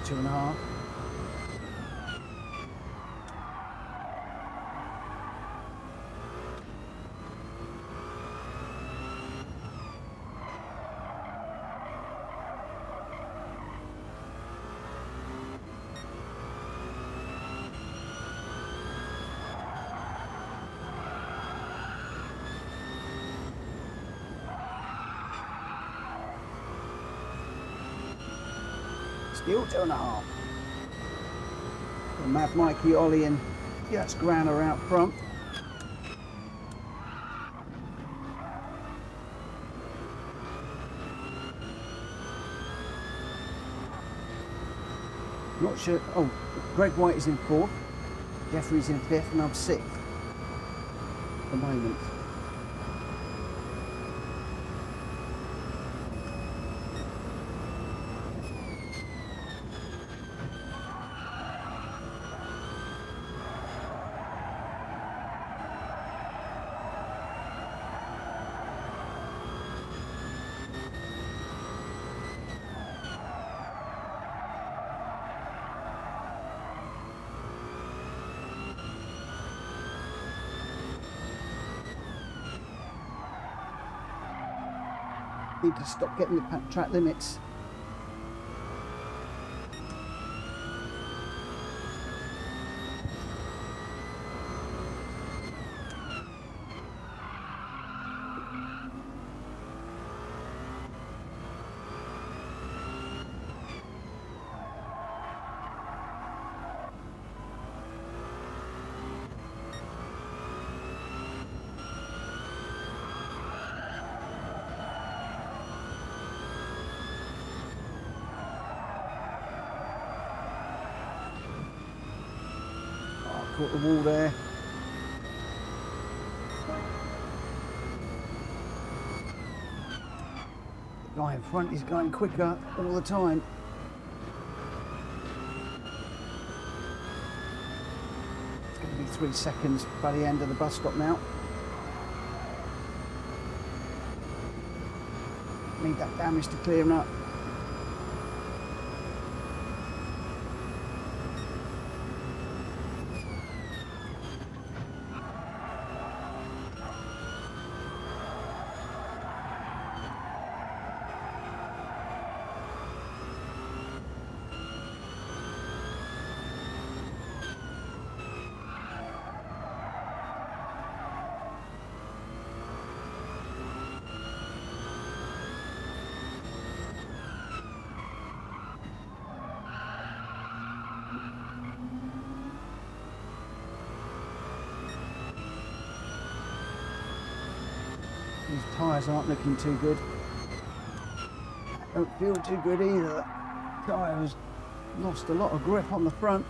2.5. Still 2.5. The Mad Mikey, Ollie and that's Gran are out front. Not sure. Oh, Greg White is in 4th. Jeffrey's in 5th and I'm 6th at the moment. Need to stop getting the track limits. Caught the wall there. The guy in front is going quicker all the time. It's going to be 3 seconds by the end of the bus stop now. Need that damage to clear him up. These tyres aren't looking too good. Don't feel too good either. The tyre has lost a lot of grip on the front.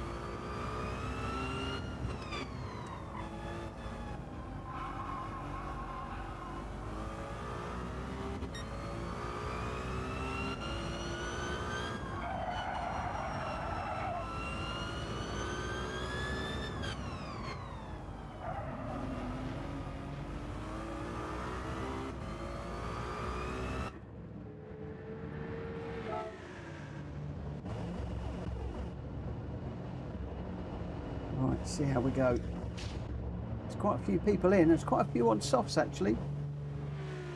Right, see how we go. There's quite a few people in. There's quite a few on softs actually.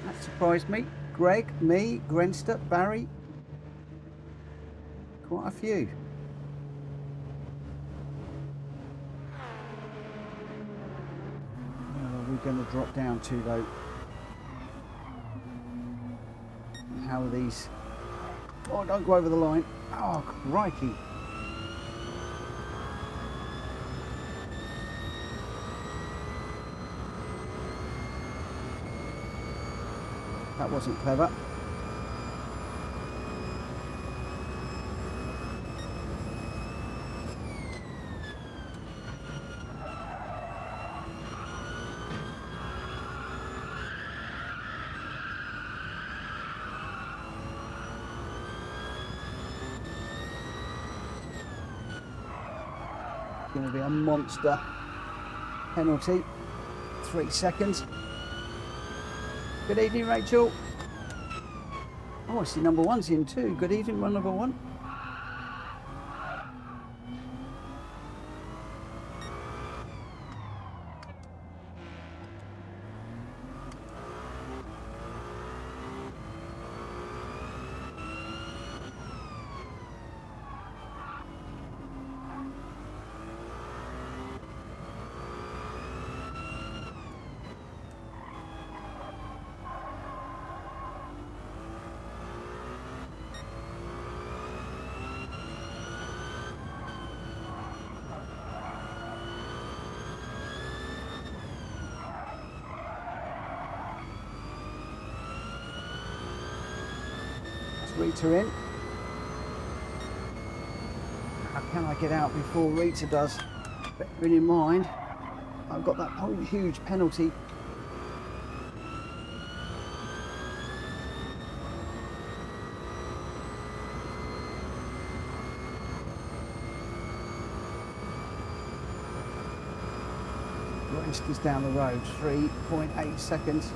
That surprised me. Greg, me, Grenster, Barry. Quite a few. Where are we going to drop down to though? How are these? Oh, don't go over the line. Oh, crikey. That wasn't clever. It's going to be a monster penalty. 3 seconds. Good evening, Rachel. Oh, I see number one's in too. Good evening, number one. Rita in. How can I get out before Rita does? Bearing in mind, I've got that whole huge penalty. Is down the road, 3.8 seconds.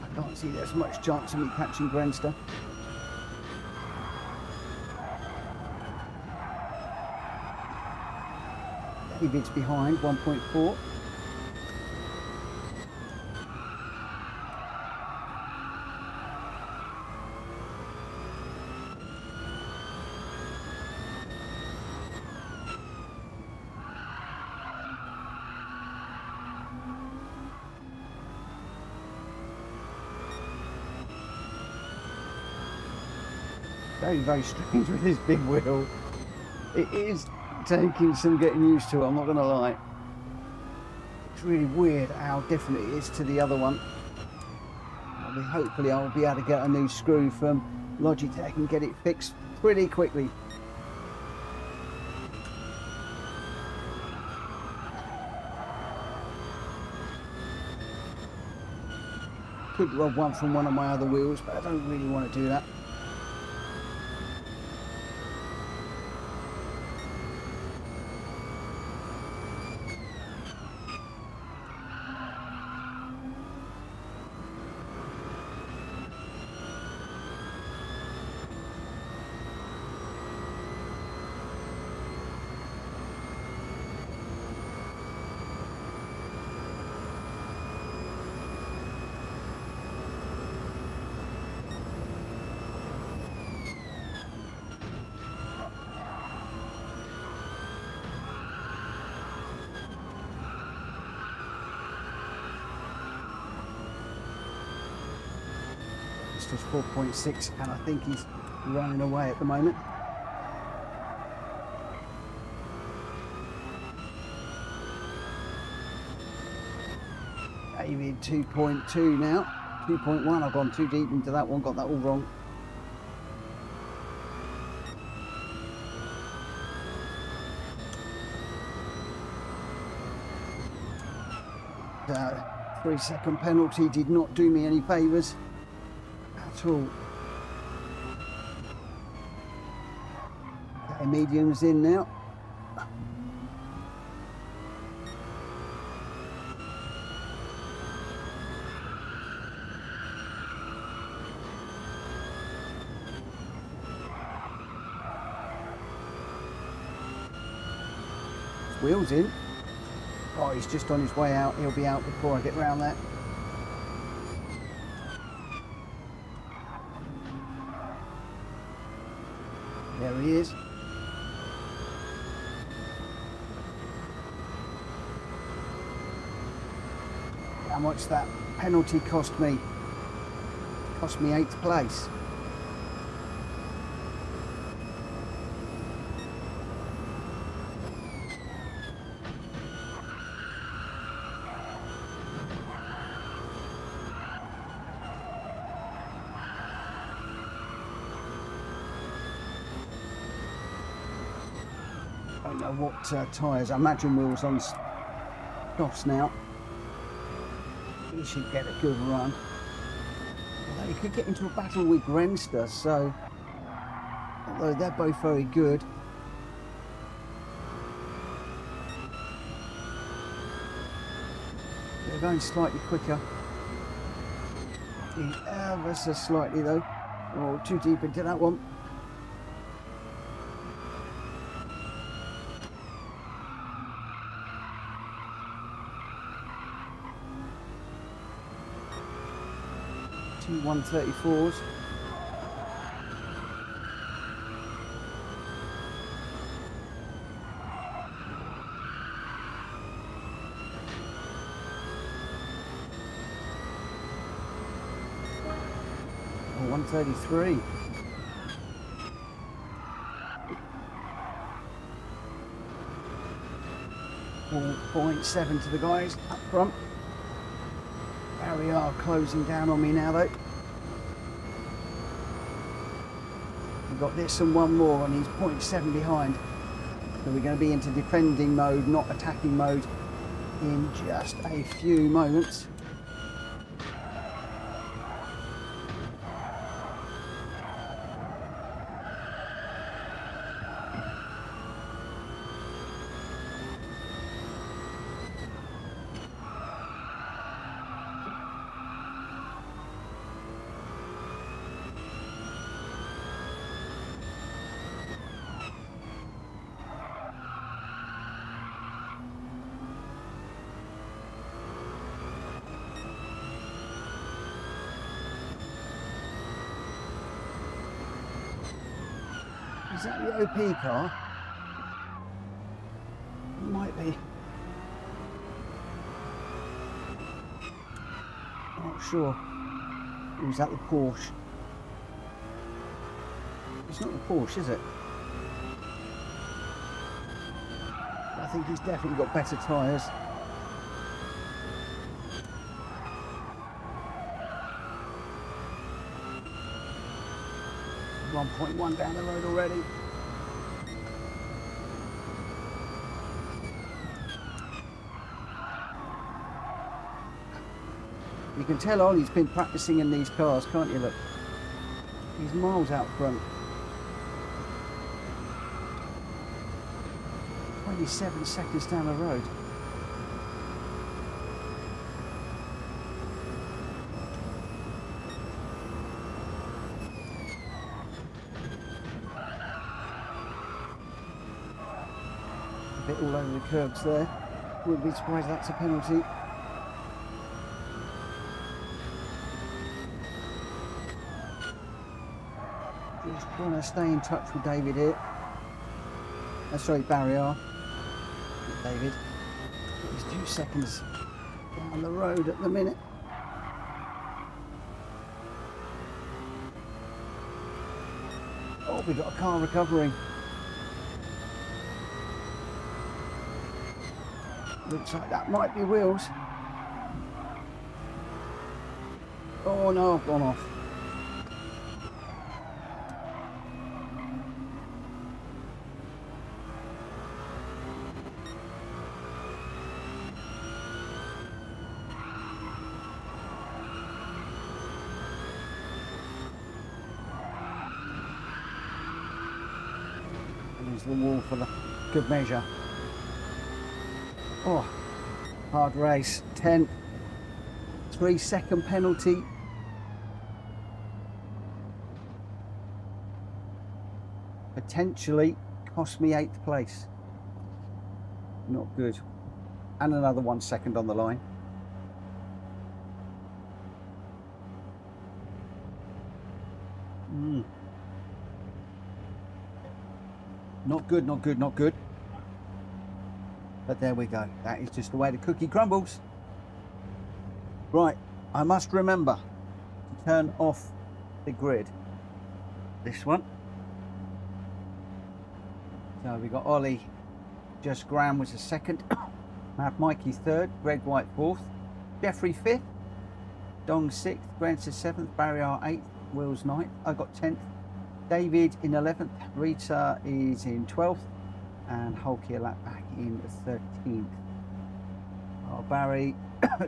I can't see there's much chance of me catching Grenster. David's behind, 1.4. Very, very strange with this big wheel. It is taking some getting used to, I'm not going to lie. It's really weird how different it is to the other one. Hopefully I'll be able to get a new screw from Logitech and get it fixed pretty quickly. Could rob one from one of my other wheels, but I don't really want to do that. Is 4.6 and I think he's running away at the moment. David 2.2 now, 2.1. I've gone too deep into that one, got that all wrong. The 3-second penalty did not do me any favours. All. Okay, medium's in now. Wheels in. Oh, he's just on his way out. He'll be out before I get round that. There he is. How much that penalty cost me? Cost me 8th place. I don't know what tyres. I imagine wheels on softs now. He should get a good run. Although he could get into a battle with Grenster, so although they're both very good. They're going slightly quicker. Ever so slightly though. Oh, too deep into that one. Two 134s. Oh, 133. .7 to the guys up front. There we are, closing down on me now though. We've got this and one more, and he's 0.7 behind. So we're going to be into defending mode, not attacking mode, in just a few moments. Is that the OP car? It might be. Not sure. Or is that the Porsche? It's not the Porsche, is it? I think he's definitely got better tyres. 1.1 down the road already. You can tell Ollie's been practicing in these cars, can't you? Look, he's miles out front. 27 seconds down the road. A bit all over the curbs there. Wouldn't be surprised that's a penalty. Just trying to stay in touch with David here. Sorry, Barry R. David. He's 2 seconds down the road at the minute. Oh, we've got a car recovering. Looks like that might be wheels. Oh no, I've gone off. And there's the wall for the good measure. Oh, hard race. 10th, 3-second penalty. Potentially cost me 8th place. Not good. And another 1 second on the line. Not good, not good, not good. But there we go. That is just the way the cookie crumbles. Right, I must remember to turn off the grid. This one. So we got Ollie, just Graham was a second. Mad Mikey third, Greg White fourth, Jeffrey fifth, Dong sixth, Grant 7th, Barry R 8th, Wills 9th. I got 10th. David in 11th, Rita is in 12th, and Hulky a lap back in 13th. Oh, Barry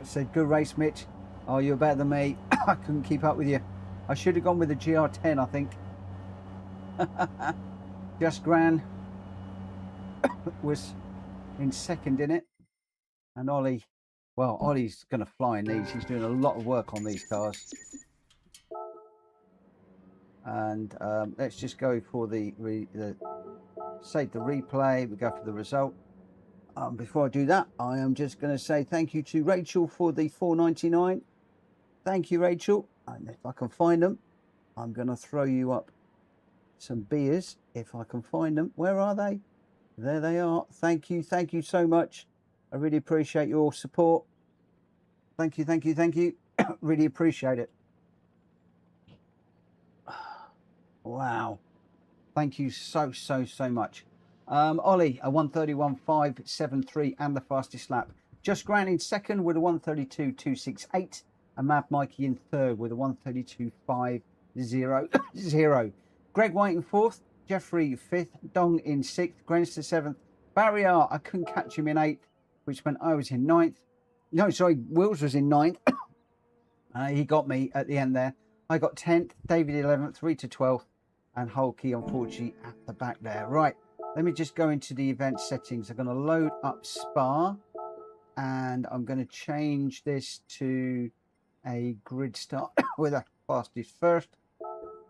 said, good race, Mitch. Oh, you're better than me. I couldn't keep up with you. I should have gone with the GR10, I think. Just Gran was in second in it. And Ollie, well, Ollie's going to fly in these. He's doing a lot of work on these cars. And let's just go for save the replay. We go for the result. Before I do that, I am just going to say thank you to Rachel for the $4.99. Thank you, Rachel. And if I can find them, I'm going to throw you up some beers if I can find them. Where are they? There they are. Thank you so much. I really appreciate your support. Thank you, thank you, thank you. Really appreciate it. Wow. Thank you so much. Ollie, a 1:31.573 and the fastest lap. Just Gran in second with a 1:32.268. And Mad Mikey in third with a 1:32.500. Greg White in 4th, Jeffrey 5th, Dong in 6th, Grenster 7th, Barrier, I couldn't catch him in 8th, which meant I was in 9th. No, sorry, Wills was in 9th. He got me at the end there. I got 10th, David 11th, Rita 12th, and Hulky, unfortunately, at the back there. Right, let me just go into the event settings. I'm going to load up Spa, and I'm going to change this to a grid start with a fastest first,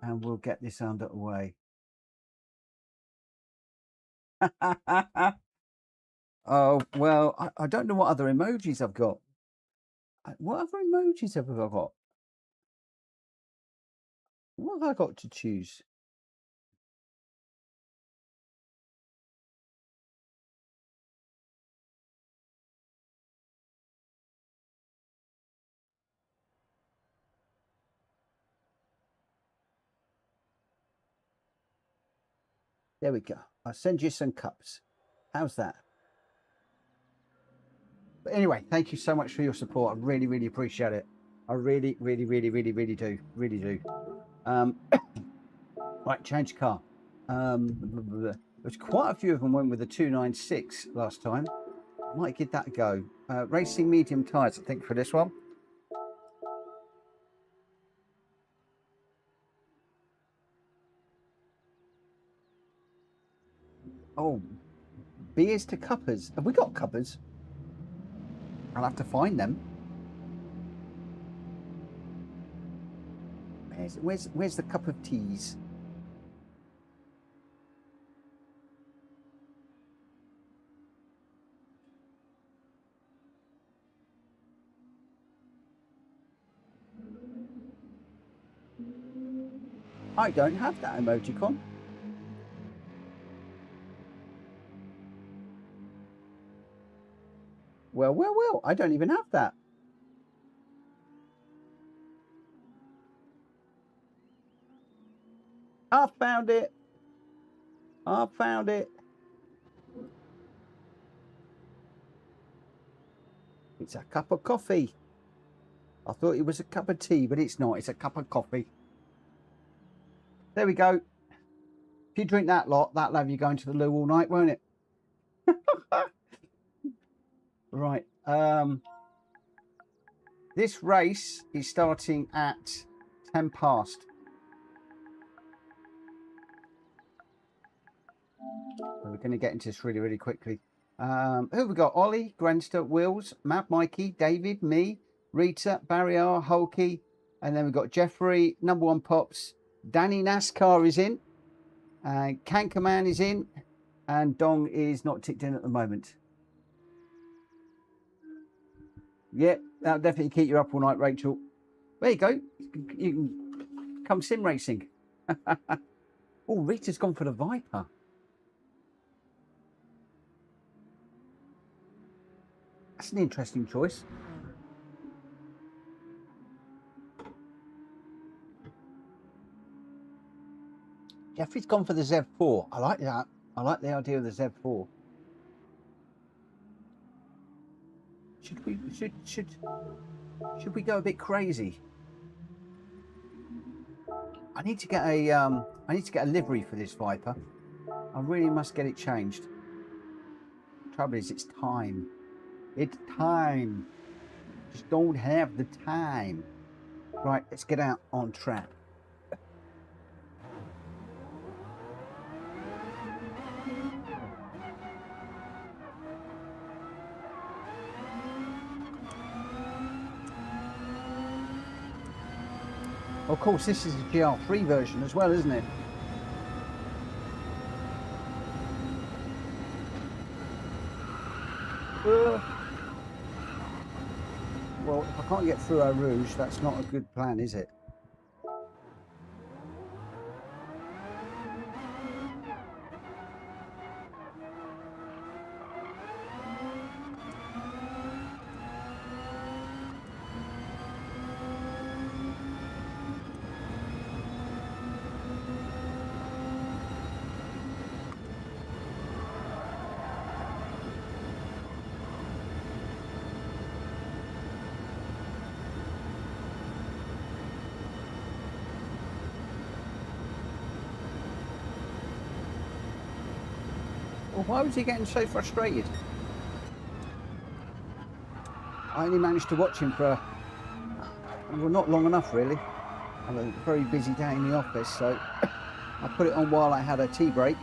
and we'll get this underway. Oh, well, I don't know what other emojis I've got. What other emojis have I got? What have I got to choose? There we go. I'll send you some cups. How's that? But anyway, thank you so much for your support. I really, really appreciate it. I really, really, really, really, really do. Really do. Right, change car. There's quite a few of them went with the 296 last time. I might give that a go. Racing medium tyres, I think, for this one. Oh, beers to cuppers. Have we got cuppers? I'll have to find them. Where's the cup of teas? I don't have that emoticon. Well, I don't even have that. I found it. I found it. It's a cup of coffee. I thought it was a cup of tea, but it's not. It's a cup of coffee. There we go. If you drink that lot, that'll have you going to the loo all night, won't it? Right. This race is starting at 10 past. We're going to get into this really, really quickly. Who have we got? Ollie, Grenster, Wills, Matt, Mikey, David, me, Rita, Barrier, Hulky, and then we've got Jeffrey, number 1 Pops, Danny NASCAR is in, and Kankerman is in, and Dong is not ticked in at the moment. Yeah, that'll definitely keep you up all night, Rachel. There you go. You can come sim racing. Oh, Rita's gone for the Viper. That's an interesting choice. Jeffrey's gone for the ZEV4. I like that. I like the idea of the ZEV4. Should we go a bit crazy? I need to get a livery for this Viper. I really must get it changed. The trouble is, it's time. It's time. Just don't have the time. Right, let's get out on track. Of course, this is a GR3 version as well, isn't it? Well, if I can't get through Eau Rouge, that's not a good plan, is it? Well, why was he getting so frustrated? I only managed to watch him for, well, not long enough really. I had a very busy day in the office, so I put it on while I had a tea break.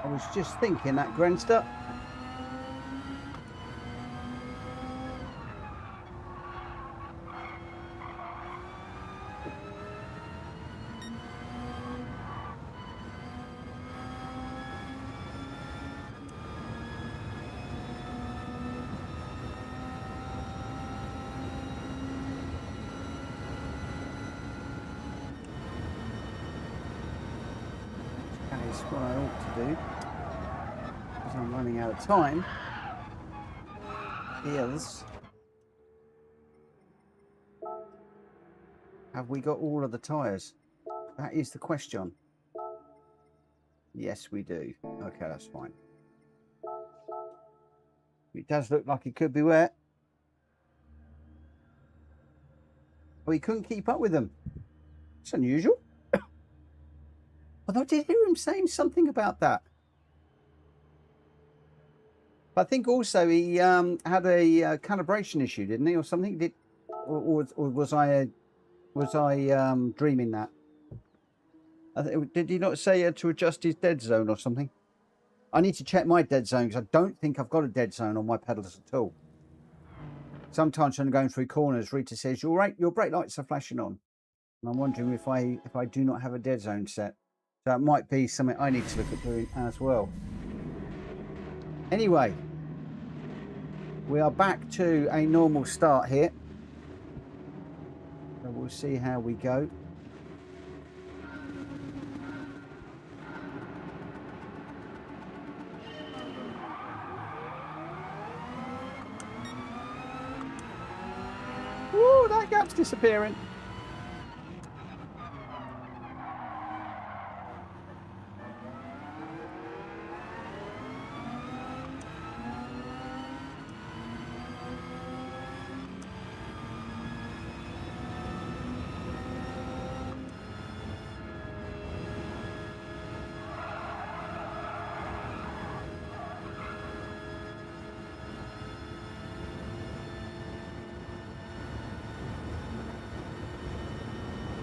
I was just thinking that Grenster. That is what I ought to do. Because I'm running out of time. Is, have we got all of the tyres? That is the question. Yes, we do. Okay, that's fine. It does look like it could be wet. We couldn't keep up with them. It's unusual. Although I did hear him saying something about that. I think also he had a calibration issue, didn't he, or something? Did or was I dreaming that? Did he not say he had to adjust his dead zone or something? I need to check my dead zone because I don't think I've got a dead zone on my pedals at all. Sometimes when I'm going through corners, Rita says, your brake lights are flashing on. And I'm wondering if I do not have a dead zone set. So it might be something I need to look at doing as well. Anyway, we are back to a normal start here. So we'll see how we go. Woo, that gap's disappearing.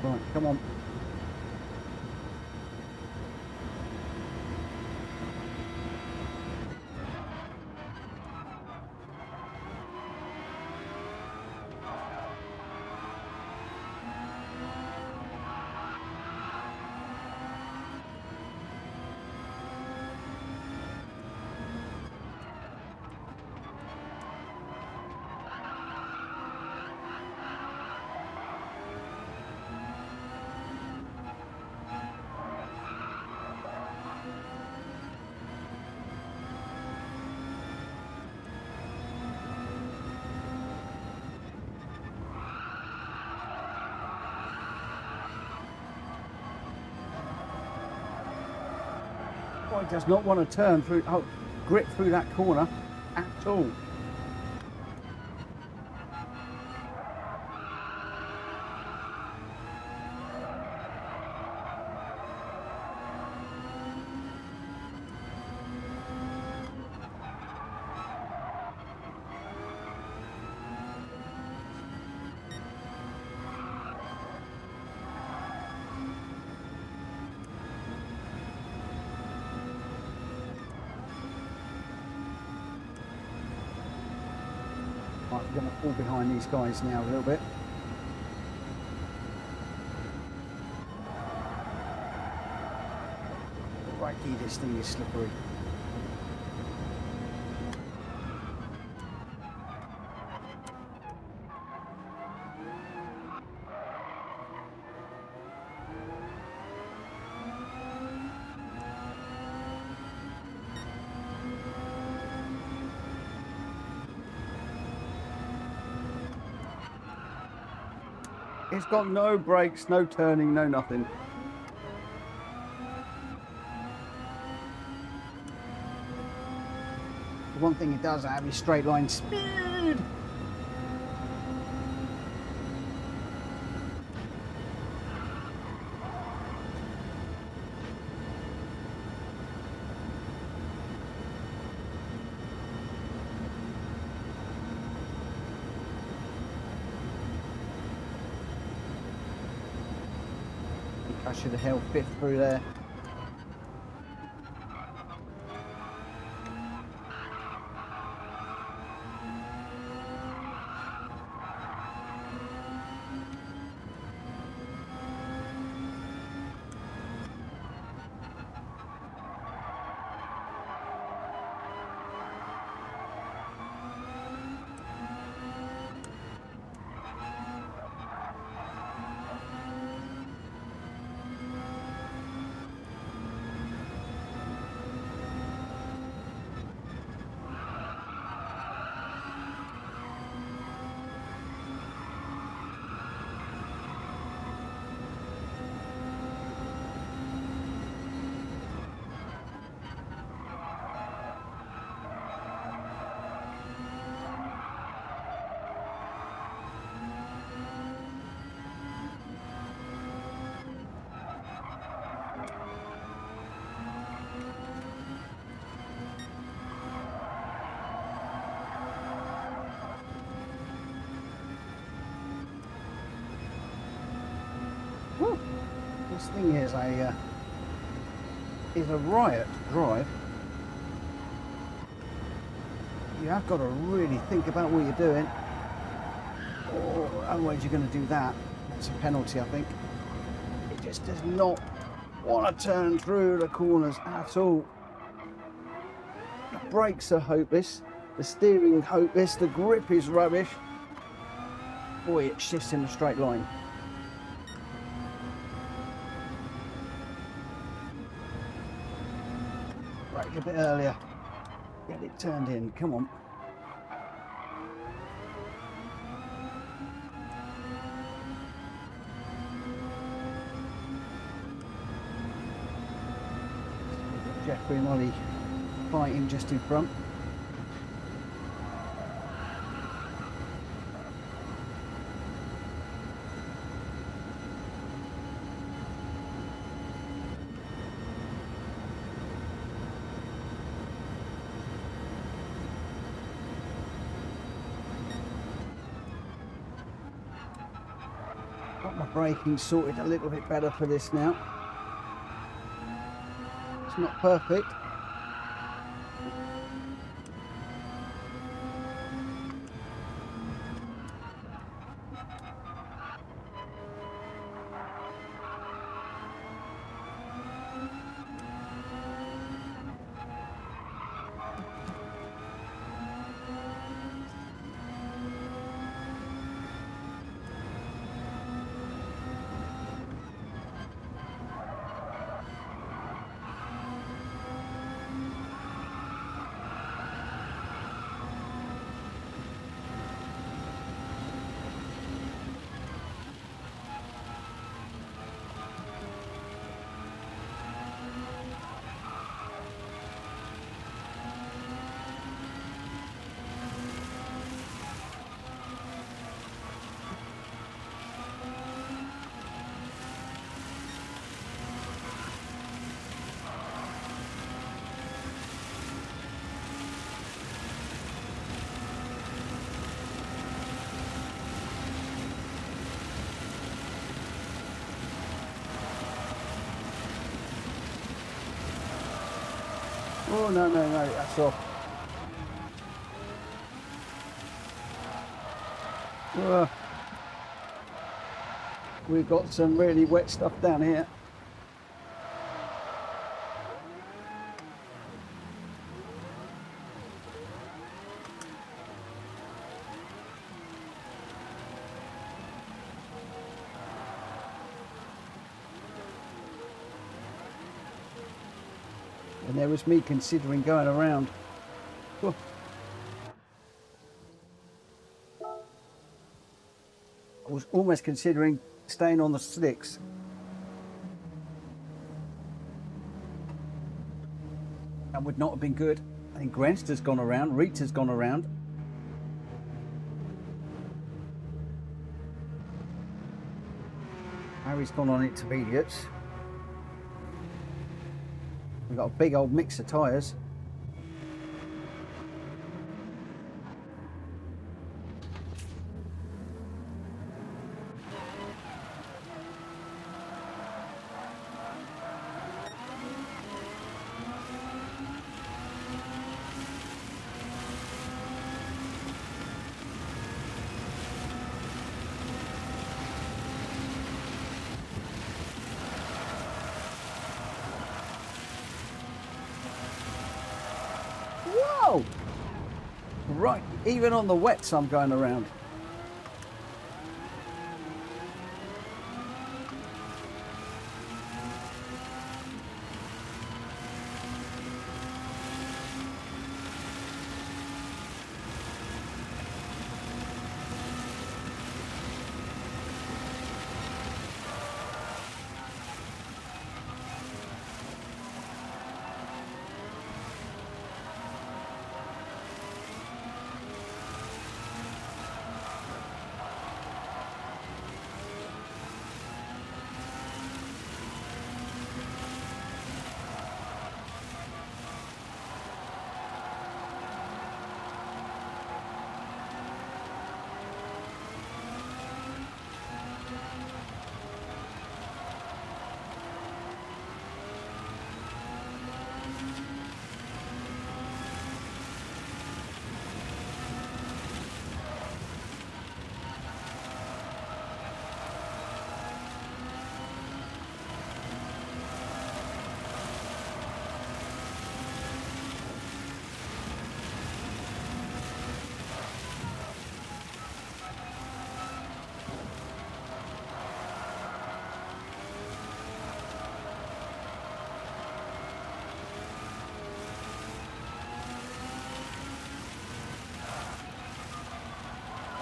Right, come on. He does not want to turn through, grip through that corner at all. Right, we're going to fall behind these guys now a little bit. Crikey, this thing is slippery. It's got no brakes, no turning, no nothing. The one thing it does have is straight line speed. I should have held fifth through there. Woo. This thing is a riot to drive. You have got to really think about what you're doing, or otherwise you're going to do that. It's a penalty, I think. It just does not want to turn through the corners at all. The brakes are hopeless, the steering hopeless, the grip is rubbish. Boy, it shifts in a straight line. Brake a bit earlier. Get it turned in, come on. Jeffrey and Ollie fighting just in front. Got my braking sorted a little bit better for this now. It's not perfect. Oh, no, that's off. We've got some really wet stuff down here. And there was me considering going around. Oh. was almost considering staying on the slicks. That would not have been good. I think Grenster's gone around, Rita's gone around. Harry's gone on intermediates. We've got a big old mix of tyres. Whoa! Right, even on the wets I'm going around.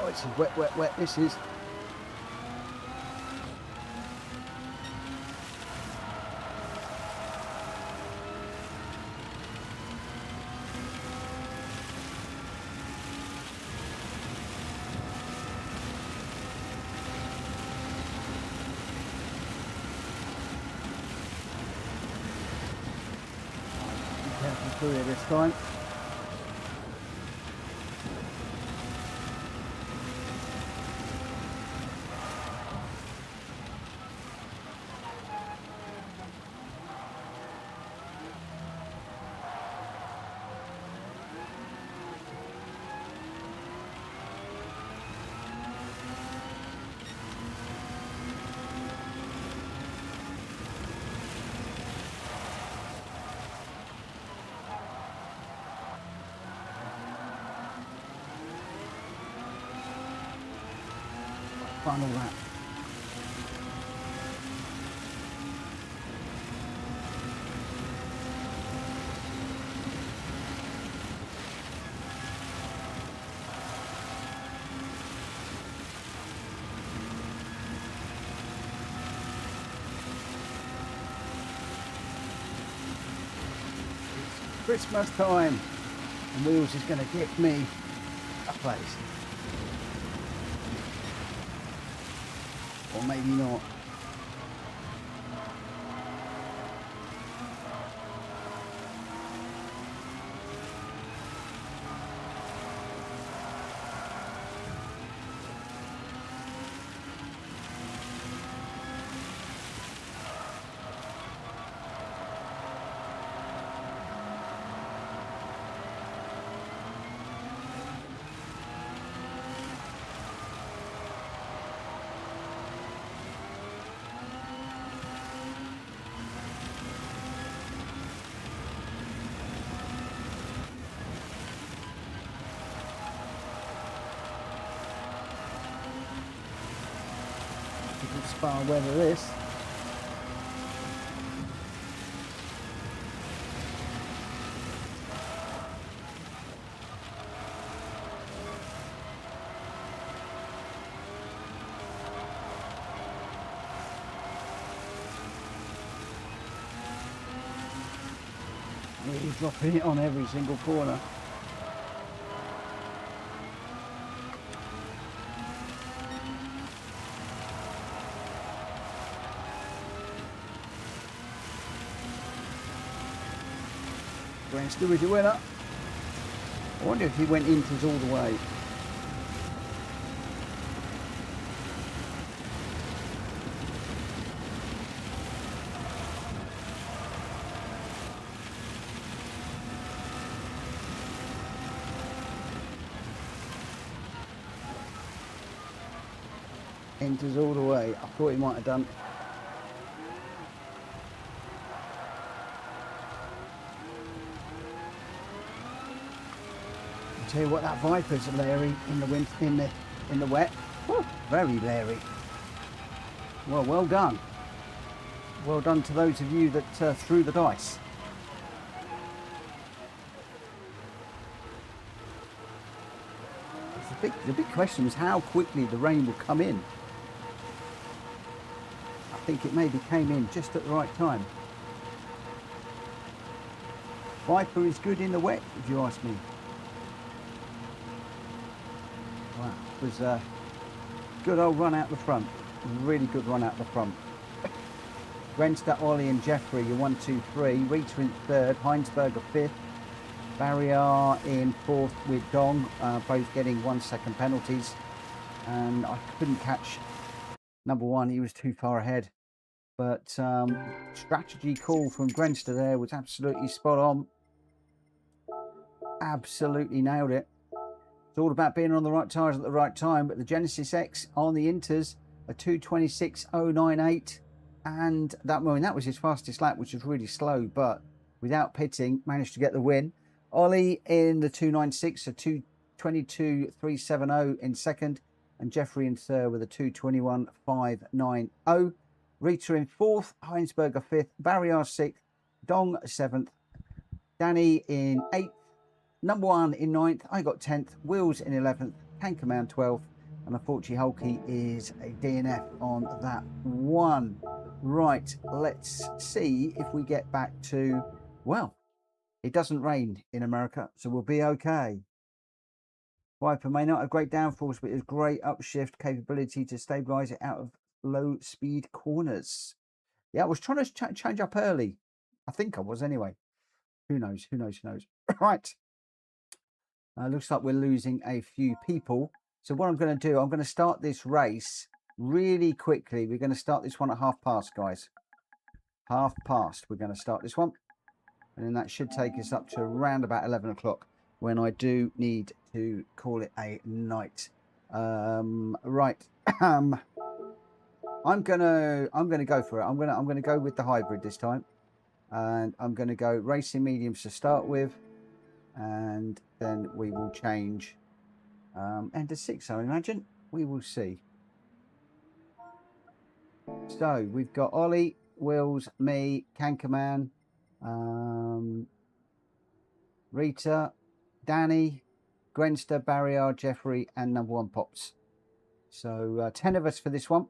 Oh, it's wet, wet, wet, this is. Be careful through here this time. Final lap. It's Christmas time, and Wheels is going to get me a place. Or maybe not. Spa weather this. He's dropping it on every single corner. Glen still is the winner. I wonder if he went inters all the way. Enters all the way. I thought he might have done. I tell you what, that Viper's Larry in the wind, in the wet. Whew, very Larry. Well done. Well done to those of you that threw the dice. The big question was how quickly the rain would come in. I think it maybe came in just at the right time. Viper is good in the wet, if you ask me. Wow, it was a good old run out the front. Really good run out the front. Grenster, Ollie and Jeffrey, you're 1, 2, 3. Rita in third, Heinsberger fifth. Barrier in fourth with Dong, both getting 1 second penalties. And I couldn't catch number one, he was too far ahead. But strategy call from Grenster there was absolutely spot on. Absolutely nailed it. It's all about being on the right tyres at the right time. But the Genesis X on the Inters, a 2:26.098. And that was his fastest lap, which was really slow. But without pitting, managed to get the win. Ollie in the 2:96, a 2:22.370 in second. And Jeffrey in third with a 2:21.590. Rita in fourth, Heinsberger fifth, Barrier sixth, Dong seventh, Danny in eighth, number one in ninth, I got 10th, Wills in 11th, Tankerman 12th, and unfortunately Hulky is a DNF on that one. Right, let's see if we get back to, well, it doesn't rain in America, so we'll be okay. Viper may not have great downforce, but it has great upshift capability to stabilise it out of low speed corners. Yeah, I was trying to change up early. I think I was anyway. Who knows? Who knows? Who knows? Right. Looks like we're losing a few people. So what I'm going to do, I'm going to start this race really quickly. We're going to start this one at 1:30, guys. 1:30. We're going to start this one. And then that should take us up to around about 11 o'clock when I do need to call it a night. Right. I'm gonna go for it. I'm gonna go with the hybrid this time, and I'm gonna go racing mediums to start with, and then we will change end of 6. I imagine we will see. So we've got Ollie, Wills, me, Cankerman, Rita, Danny, Grenster, Barrier, Jeffrey, and number one Pops. So 10 of us for this one.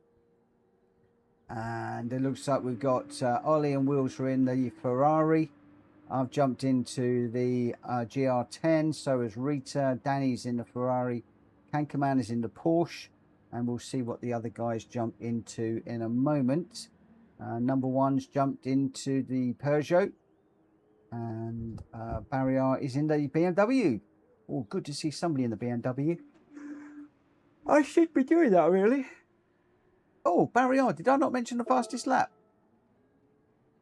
And it looks like we've got Ollie and Wills are in the Ferrari. I've jumped into the GR10. So is Rita. Danny's in the Ferrari. Cankerman is in the Porsche. And we'll see what the other guys jump into in a moment. Number one's jumped into the Peugeot. And Barrier is in the BMW. Oh, good to see somebody in the BMW. I should be doing that, really. Oh, Barrier, did I not mention the fastest lap?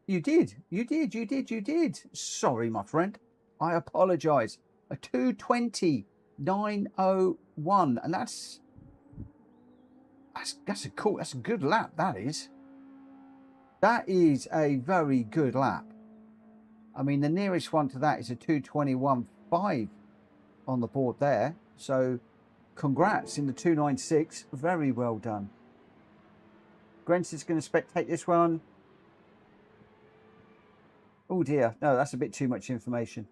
You did. You did. You did. You did. Sorry, my friend. I apologise. A 2:20.901, and that's a good lap. That is a very good lap. I mean, the nearest one to that is a 2:21.5 on the board there. So, congrats in the 2:96. Very well done. Grenster's going to spectate this one. Oh dear, no, that's a bit too much information.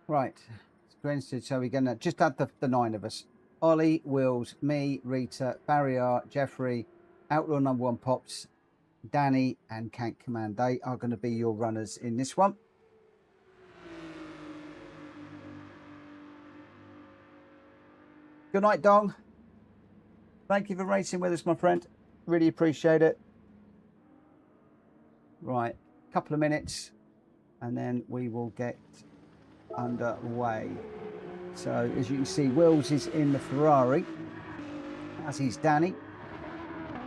Right, let's Glen said, so we're going to just add the 9 of us. Ollie, Wills, me, Rita, Barrier, Jeffrey, Outlaw number 1 Pops, Danny and Can't Command. They are going to be your runners in this one. Good night, Dong. Thank you for racing with us, my friend. Really appreciate it. Right, a couple of minutes and then we will get underway. So as you can see, Wills is in the Ferrari, as is Danny.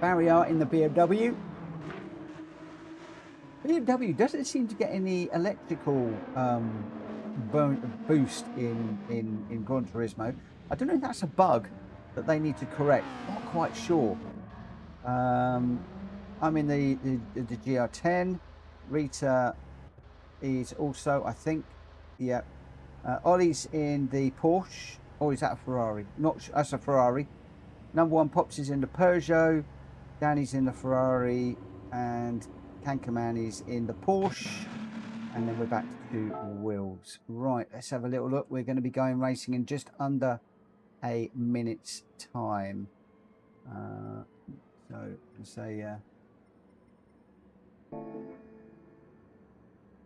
Barrier in the BMW. BMW doesn't seem to get any electrical boost in Gran Turismo. I don't know if that's a bug that they need to correct. Not quite sure. I'm in the GR10. Rita is also, I think, yeah. Ollie's in the Porsche. Or is that a Ferrari? That's a Ferrari. Number 1 Pops is in the Peugeot. Danny's in the Ferrari. And Kankaman is in the Porsche. And then we're back to Wills. Right, let's have a little look. We're going to be going racing in just under a minute's time. So let's say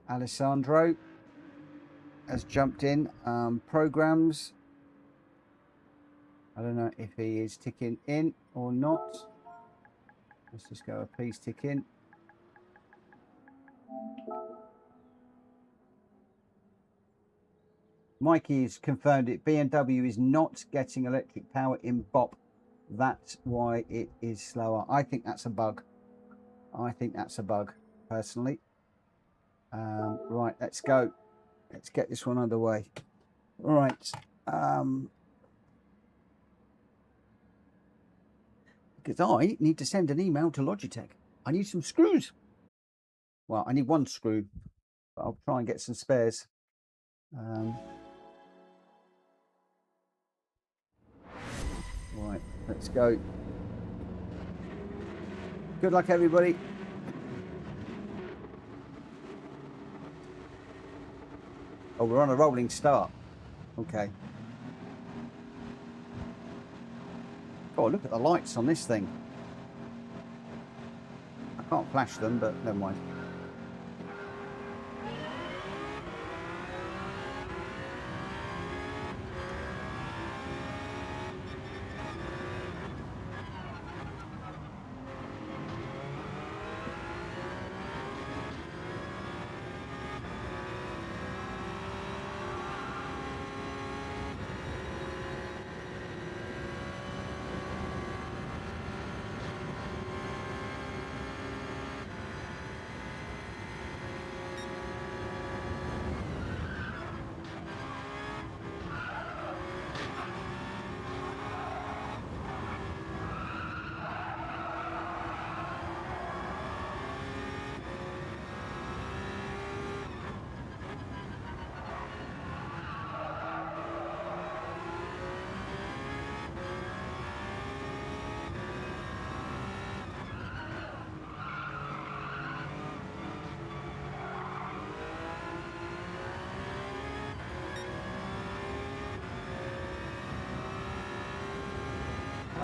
Alessandro has jumped in. Programs. I don't know if he is ticking in or not. Let's just go, please tick in. Mikey's confirmed it. BMW is not getting electric power in BOP. That's why it is slower. I think that's a bug. I think that's a bug, personally. Right, let's go. Let's get this one underway. All right. Because I need to send an email to Logitech. I need some screws. Well, I need 1 screw, but I'll try and get some spares. Right, let's go. Good luck, everybody. Oh, we're on a rolling start. Okay. Oh, look at the lights on this thing. I can't flash them, but never mind.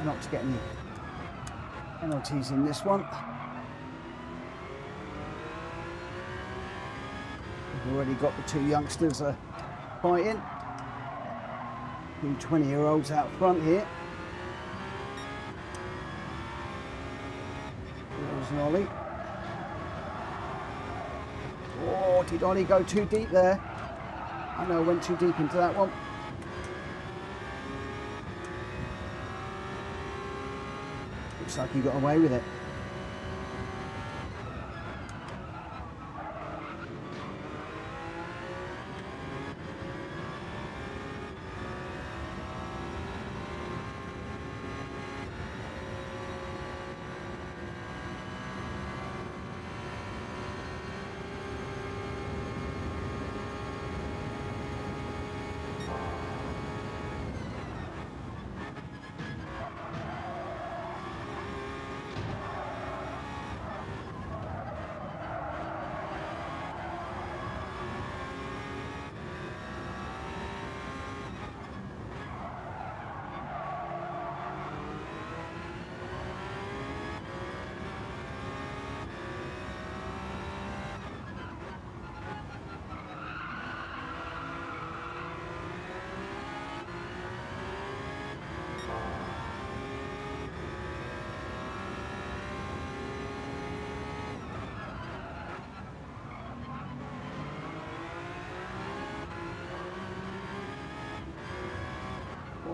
Not to get any penalties in this one. We've already got the 2 youngsters fighting. 2 20-year-olds out front here. There's an Ollie. Oh, did Ollie go too deep there? I know I went too deep into that one. Looks like he got away with it.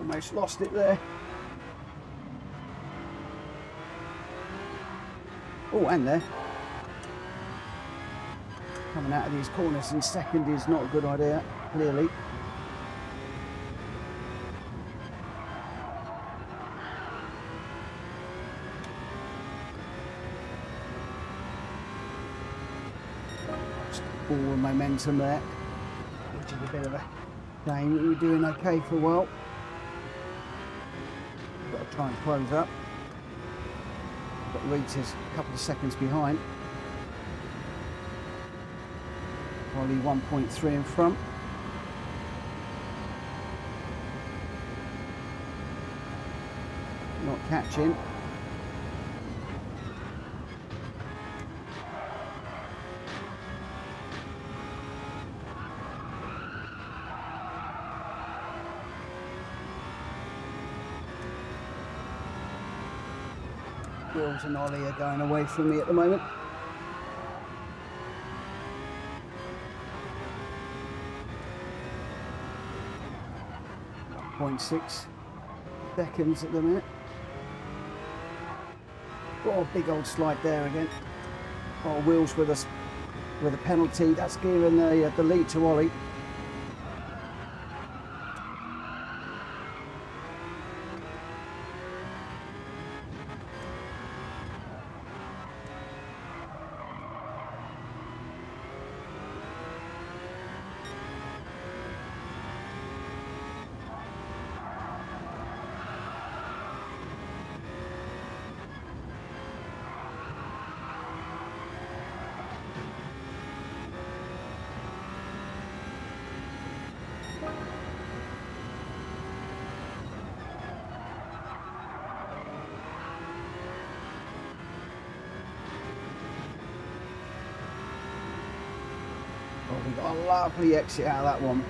Almost lost it there. Oh, and there. Coming out of these corners in second is not a good idea, clearly. All the momentum there, which is a bit of a shame. We were doing okay for a while. Got to try and close up. Got Rita's a couple of seconds behind. Probably 1.3 in front. Not catching. Wills and Ollie are going away from me at the moment. 0.6 seconds at the minute. Oh, big old slide there again. Oh, Wills with a penalty. That's giving the lead to Ollie. Oh, we got a lovely exit out of that one.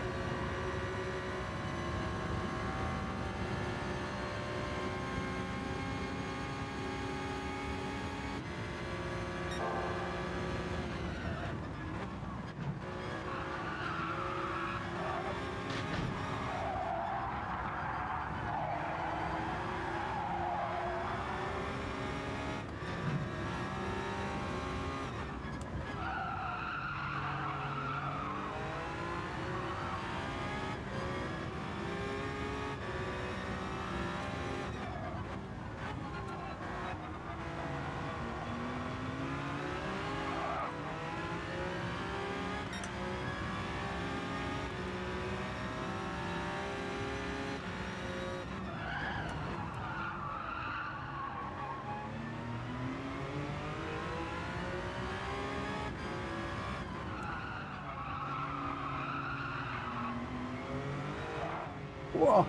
Whoa.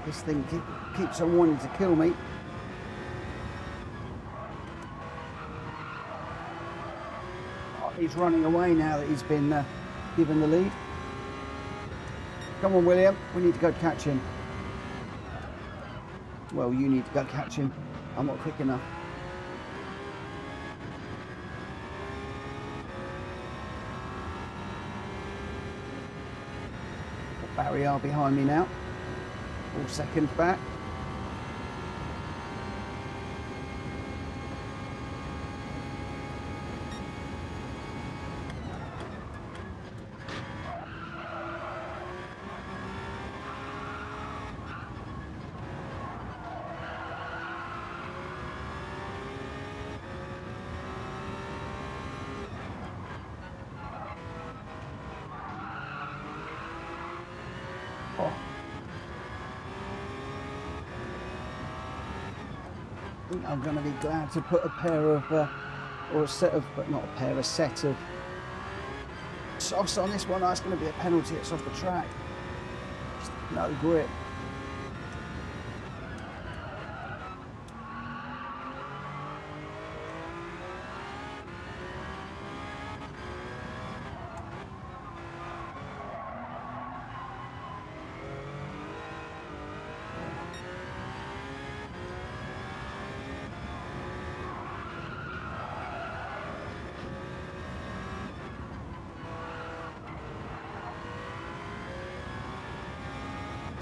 This thing keeps on wanting to kill me. Oh, he's running away now that he's been given the lead. Come on, William. We need to go catch him. Well, you need to go catch him. I'm not quick enough. Barrier behind me now. 4 seconds back. Oh. I think I'm going to be glad to put a pair of, or a set of, but not a pair, a set of softs on this one. That's going to be a penalty. It's off the track. Just no grip.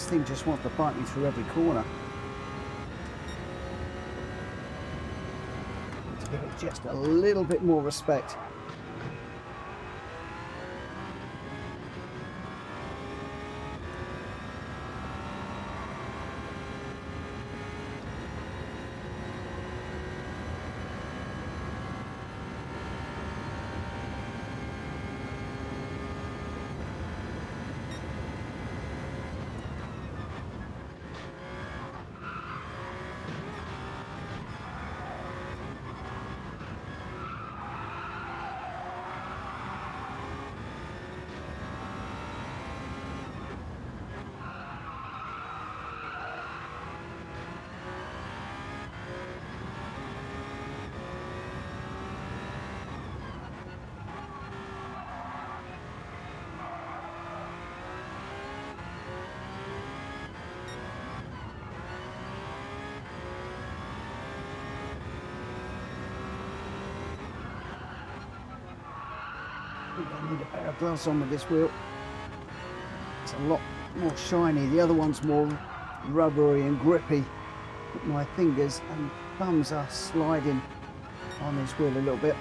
This thing just wants to bite me through every corner. Let's give it just a little bit more respect. I need a pair of gloves on with this wheel. It's a lot more shiny. The other one's more rubbery and grippy. But my fingers and thumbs are sliding on this wheel a little bit.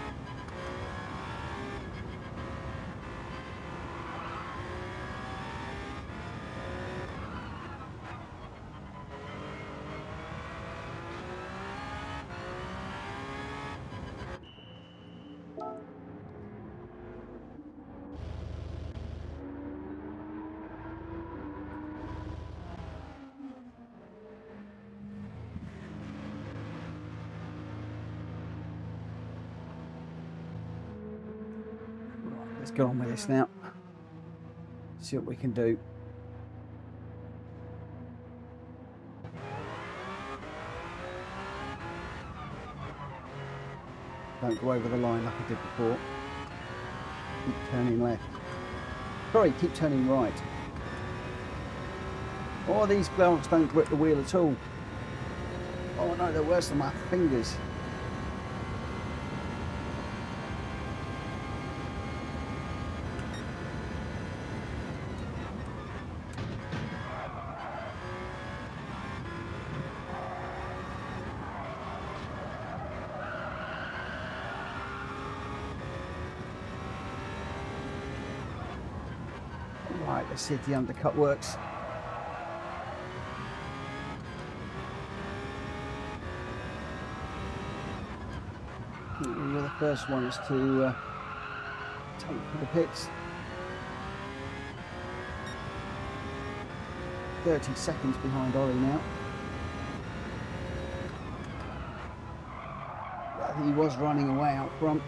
Let's get on with this now. See what we can do. Don't go over the line like I did before. Keep turning left. Sorry, keep turning right. Oh, these Gr.x don't grip the wheel at all. Oh no, they're worse than my fingers. Right, let's see if the undercut works. The first one is to take the pits. 30 seconds behind Ollie now. He was running away out front.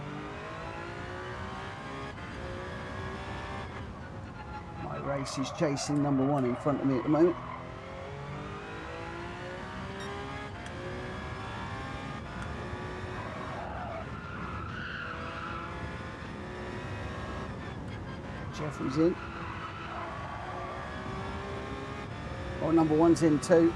My race is chasing number one in front of me at the moment. Jeffrey's in. Oh, number one's in too.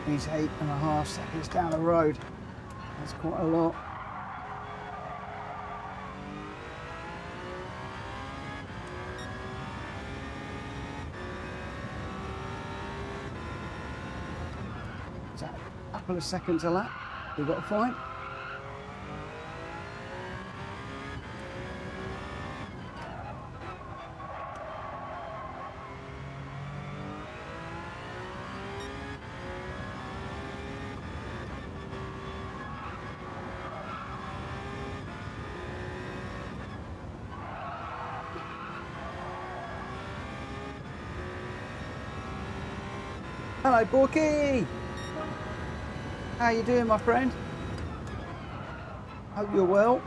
He's 8.5 seconds down the road. That's quite a lot. Is that a couple of seconds a lap we've got to find? Hello, Borky. How you doing, my friend? Hope you're well.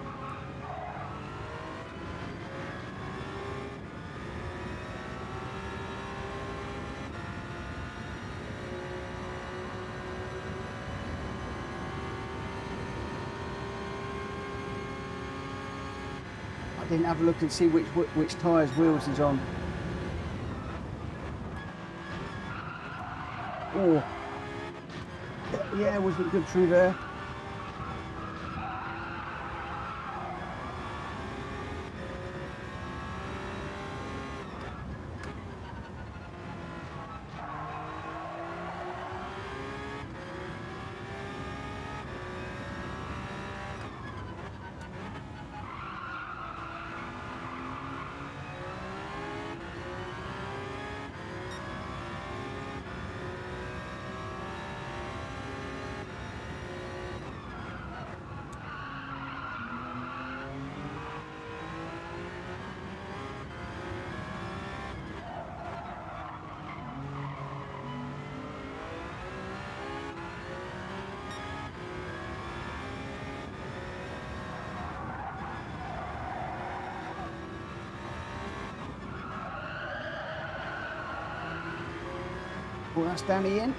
I didn't have a look and see which tyres wheels is on. Oh, yeah, wasn't good through there. Well, that's Danny in.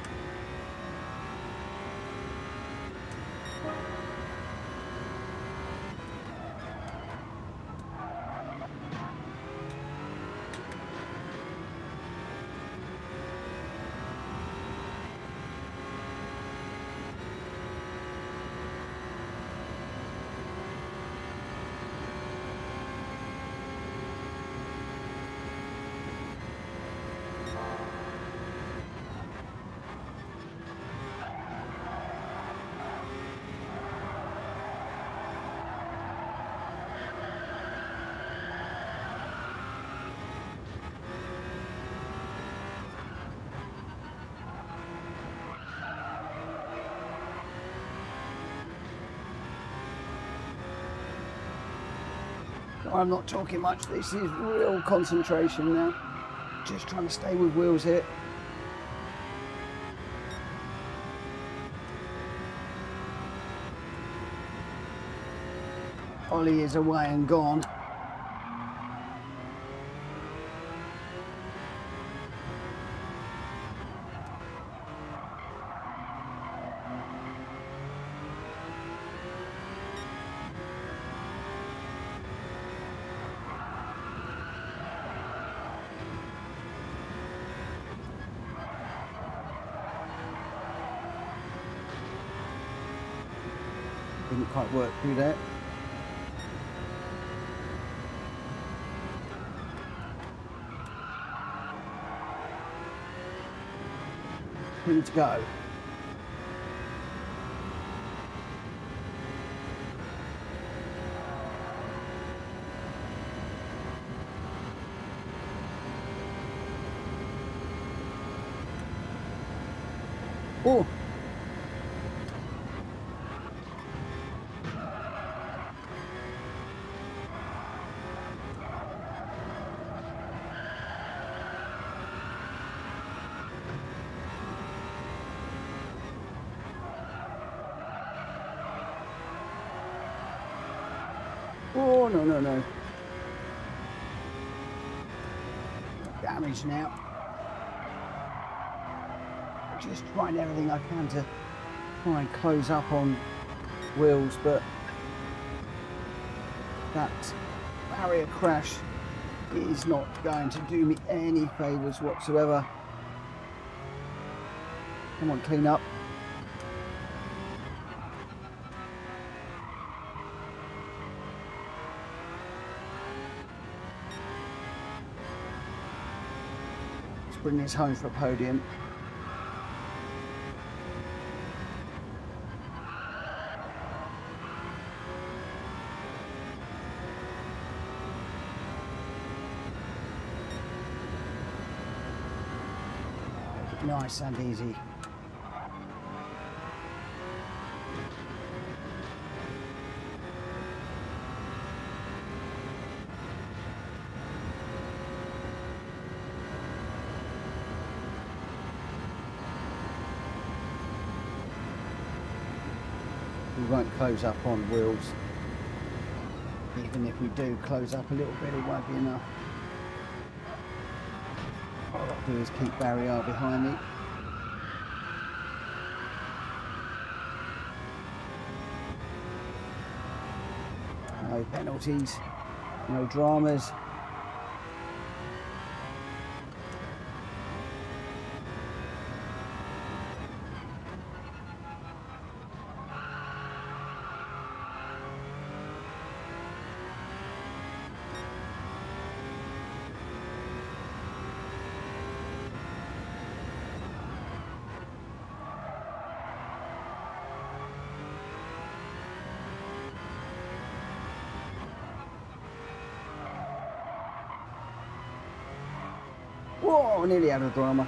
I'm not talking much, this is real concentration now. Just trying to stay with wheels here. Ollie is away and gone. Didn't quite work through that. Need to go. Oh. Oh, no, no, no. Damage now. Just trying everything I can to try and close up on wheels, but that barrier crash is not going to do me any favours whatsoever. Come on, clean up. Let's bring this home for a podium. Nice and easy. won't close up on wheels. Even if we do close up a little bit, it won't be enough. All I'll do is keep barrier behind me. No penalties, no dramas. Whoa, nearly out of drama.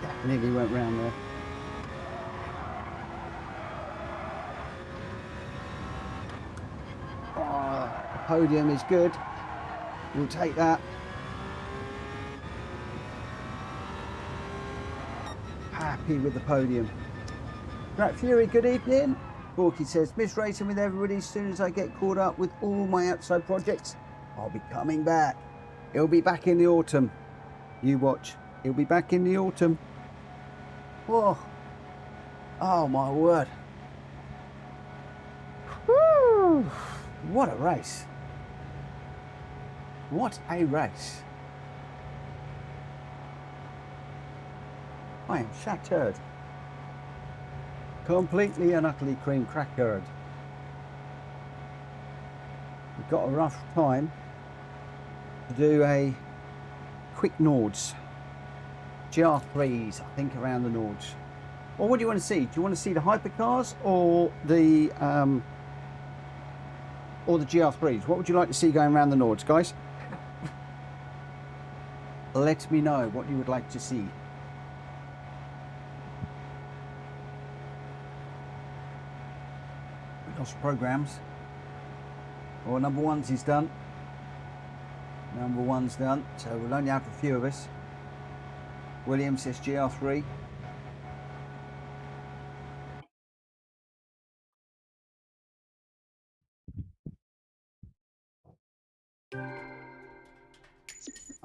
That nearly went round there. Oh, the podium is good. We'll take that. Happy with the podium. Right, Fury, good evening. Borky says, miss racing with everybody. As soon as I get caught up with all my outside projects, I'll be coming back. He'll be back in the autumn. You watch. He'll be back in the autumn. Whoa. Oh, my word. Woo. What a race. What a race. I am shattered. Completely and utterly cream crackered. We've got a rough time to do a quick Nords. GR3s, I think, around the Nords. Well, what do you want to see? Do you want to see the Hypercars or the GR3s? What would you like to see going around the Nords, guys? Let me know what you would like to see. We've got some programs. Well, number one's is done. Number one's done, so we'll only have a few of us. Williams says GR3. I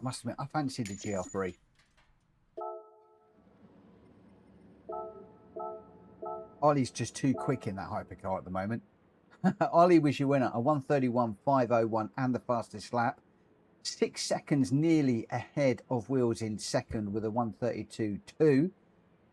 must admit, I fancy the GR3. Ollie's just too quick in that hypercar at the moment. Ollie was your winner, a 1:31.501 and the fastest lap. 6 seconds nearly ahead of Wheels in second with a 1:32.2.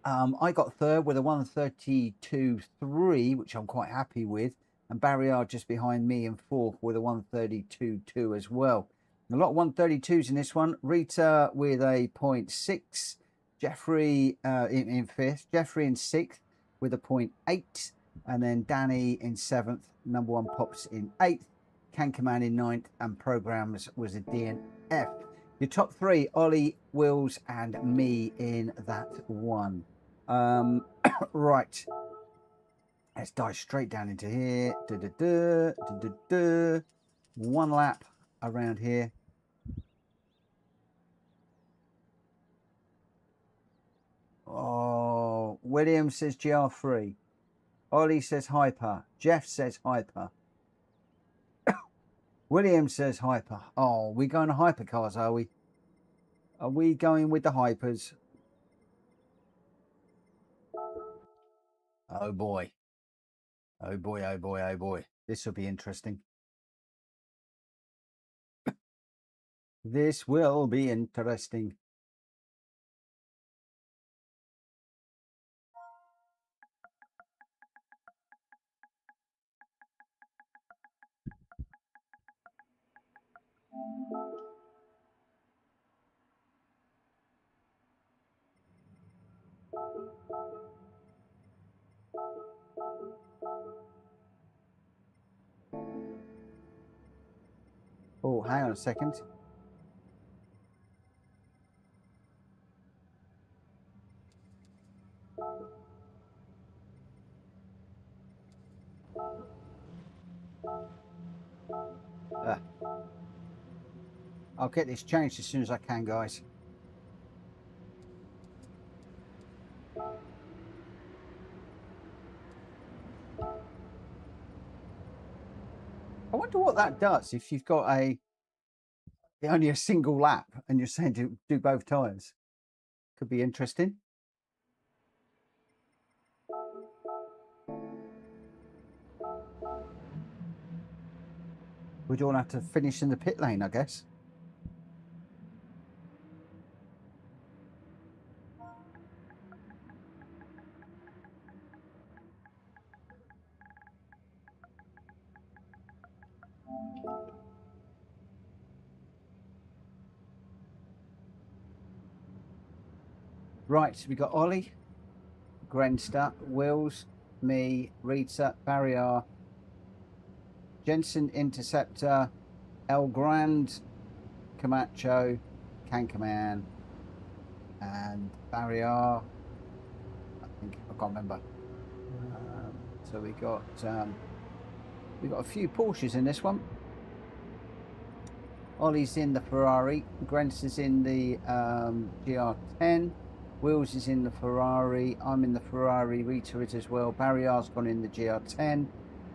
I got third with a 1:32.3, which I'm quite happy with. And Barrier just behind me in fourth with a 1:32.2 as well. A lot of 1:32s in this one. Rita with a 0.6. Jeffrey in fifth. Jeffrey in sixth with a 0.8. And then Danny in seventh. Number one Pops in eighth. Cankerman in ninth. And Programs was a DNF. Your top three, Ollie, Wills, and me in that one. Right. Let's dive straight down into here. One lap around here. Oh, William says GR3. Ollie says Hyper. Jeff says Hyper. William says Hyper. Oh, we're going to Hypercars, are we? Are we going with the Hypers? Oh boy. Oh boy, oh boy, oh boy. This will be interesting. This will be interesting. Oh, hang on a second. I'll get this changed as soon as I can, guys. that does, if you've got only a single lap and you're saying to do both tyres, could be interesting. We'd all have to finish in the pit lane, I guess. Right, we got Ollie, Grenster, Wills, me, Rita, Barrier, Jensen, Interceptor, El Grand, Camacho, Cankerman, and Barrier. I think I can't remember. So we got a few Porsches in this one. Ollie's in the Ferrari, Grents is in the GR10, Wills is in the Ferrari, I'm in the Ferrari, Rita is as well, Barrier's gone in the GR10,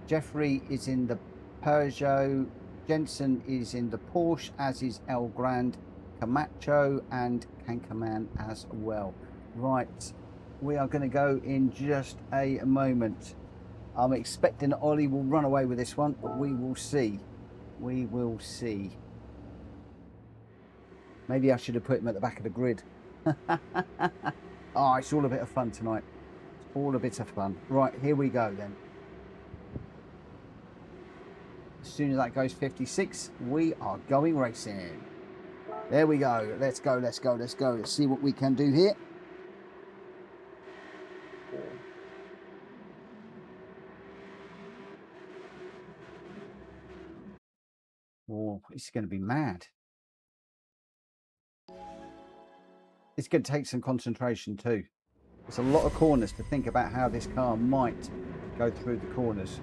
Jeffrey is in the Peugeot, Jensen is in the Porsche, as is El Grand, Camacho and Cankerman as well. Right, we are going to go in just a moment. I'm expecting Ollie will run away with this one, but we will see. We will see. Maybe I should have put him at the back of the grid. Oh, it's all a bit of fun tonight. It's all a bit of fun. Right, here we go then. As soon as that goes 56, we are going racing. There we go. Let's go, let's go, let's go. Let's see what we can do here. Oh, it's going to be mad. It's going to take some concentration too. There's a lot of corners to think about how this car might go through the corners.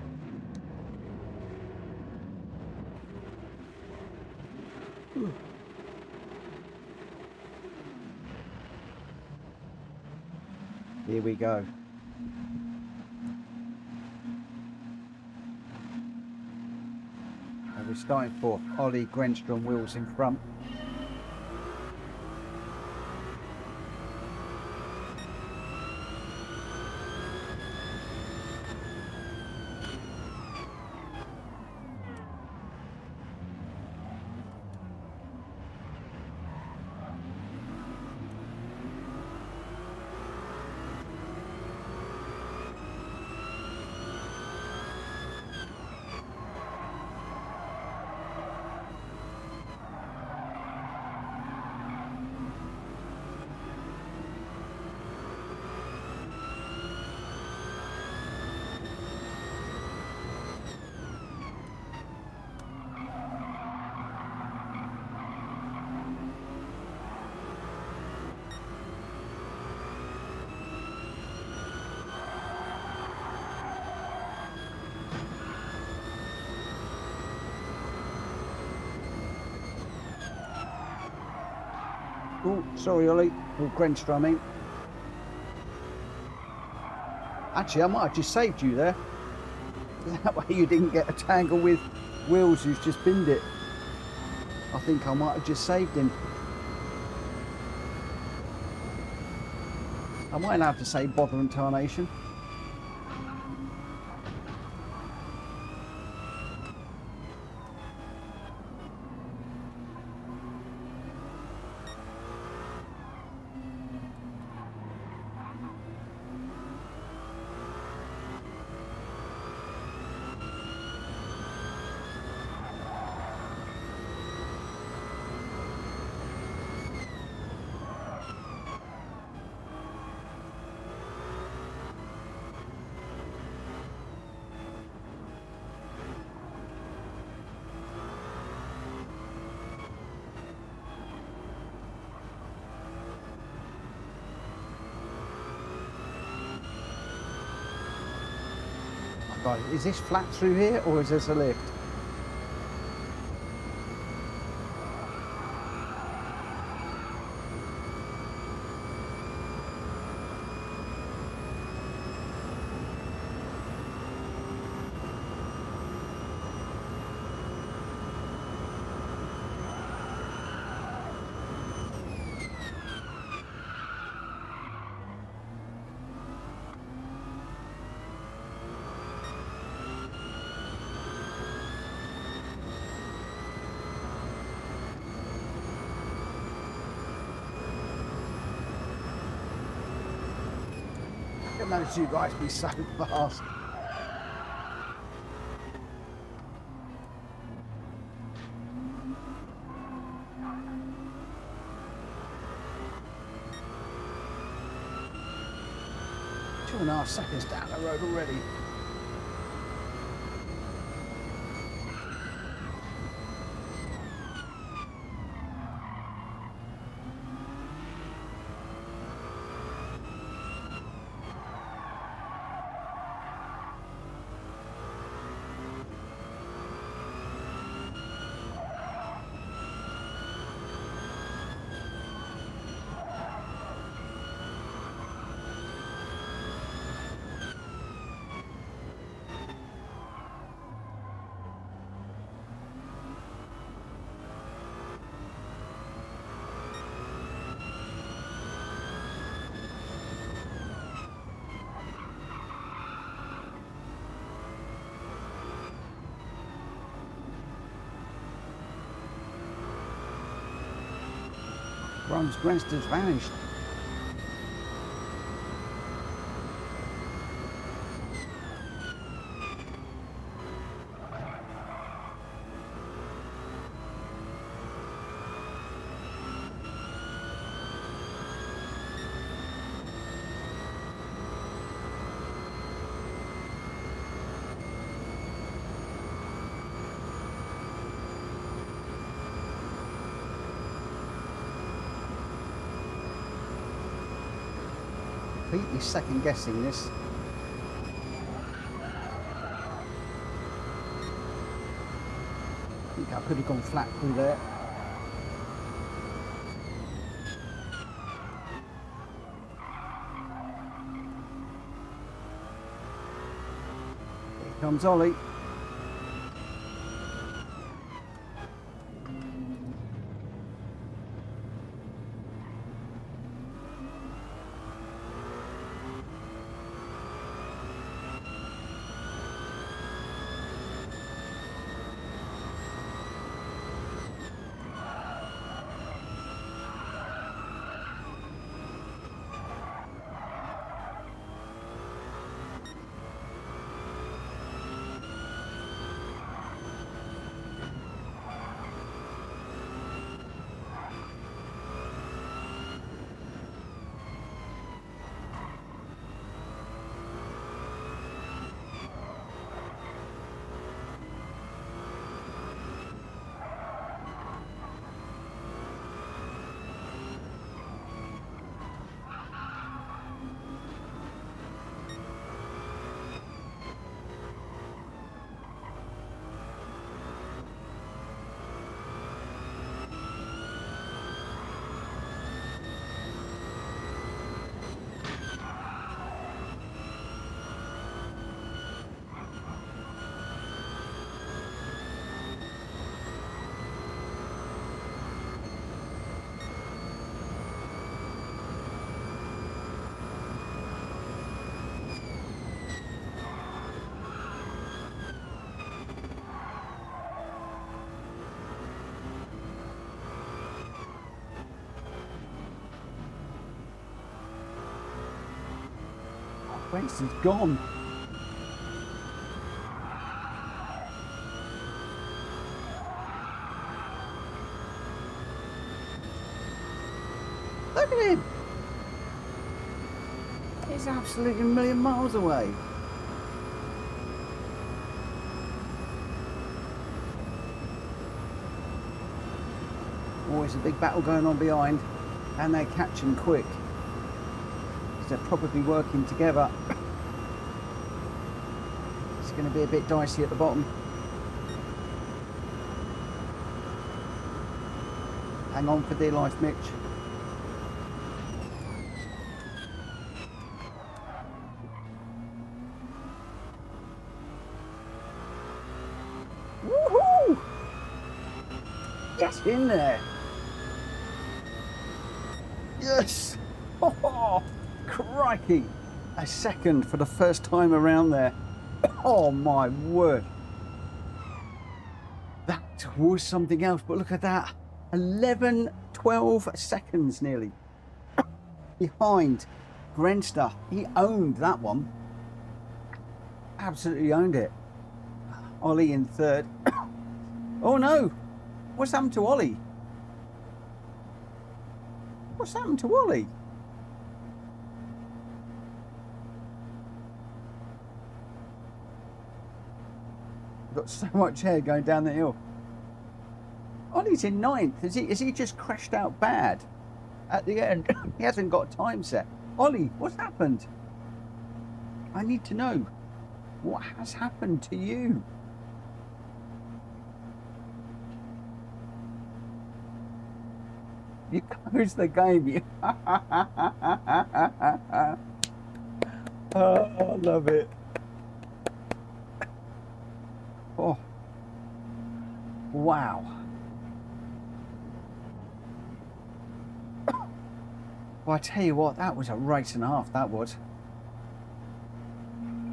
Here we go. And we're starting for Ollie, Grenstrom, Wills in front. Oh, sorry, Ollie. Or Grenster, I mean. Actually, I might have just saved you there. That way you didn't get a tangle with Wills, who's just binned it. I think I might have just saved him. I might have to say bother and tarnation. Right, is this flat through here or is this a lift? Can those two guys be so fast? Two and a half seconds down the road already. Grandster's vanished. Completely second guessing this. I think I could have gone flat through there. Here comes Ollie. Gr.x is gone. Look at him. He's absolutely a million miles away. Always a big battle going on behind, and they catch him quick. They're probably working together. It's going to be a bit dicey at the bottom. Hang on for dear life, Mitch. Woohoo! Yes, in there. Yes. Oh, crikey. A second for the first time around there. Oh my word. That was something else, but look at that. 11, 12 seconds nearly behind Grenster, he owned that one. Absolutely owned it. Ollie in third. Oh no! What's happened to Ollie? What's happened to Ollie? Got so much hair going down the hill. Ollie's in ninth. Is he just crashed out bad at the end? He hasn't got a time set. Ollie, what's happened? I need to know. What has happened to you? You closed the game. You. Oh, I love it. Oh, wow. Well, I tell you what, that was a race and a half, that was.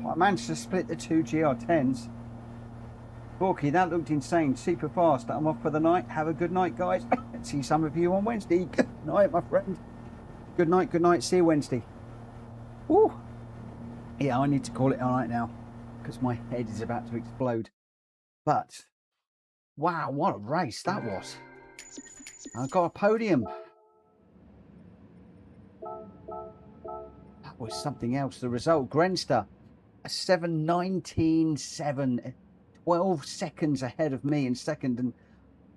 Well, I managed to split the two GR10s. Borky, that looked insane, super fast. I'm off for the night. Have a good night, guys. See some of you on Wednesday. Good night, my friend. Good night, good night. See you Wednesday. Woo. Yeah, I need to call it all right now because my head is about to explode. But, wow, what a race that was. I got a podium. That was something else. The result, Grenster, a 7:19.7, 12 seconds ahead of me in second. And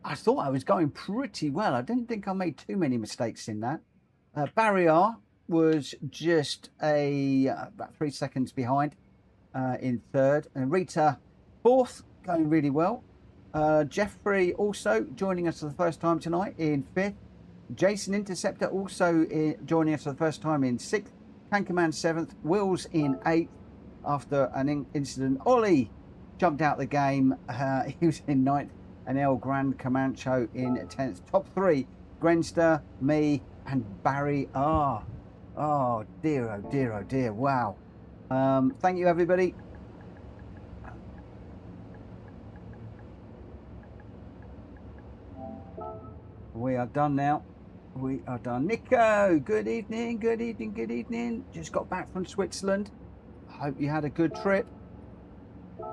I thought I was going pretty well. I didn't think I made too many mistakes in that. Barry R was just about 3 seconds behind in third. And Rita, fourth, going really well. Jeffrey also joining us for the first time tonight in fifth. Jason Interceptor also joining us for the first time in sixth. Kankerman seventh. Wills in eighth after an incident. Ollie jumped out the game. He was in ninth. And El Gran Comancho in 10th. Top three, Grenster, me, and Barry R. Oh dear, oh dear, oh dear. Wow. Thank you, everybody. We are done now. We are done. Nico, good evening, good evening, good evening. Just got back from Switzerland. Hope you had a good trip.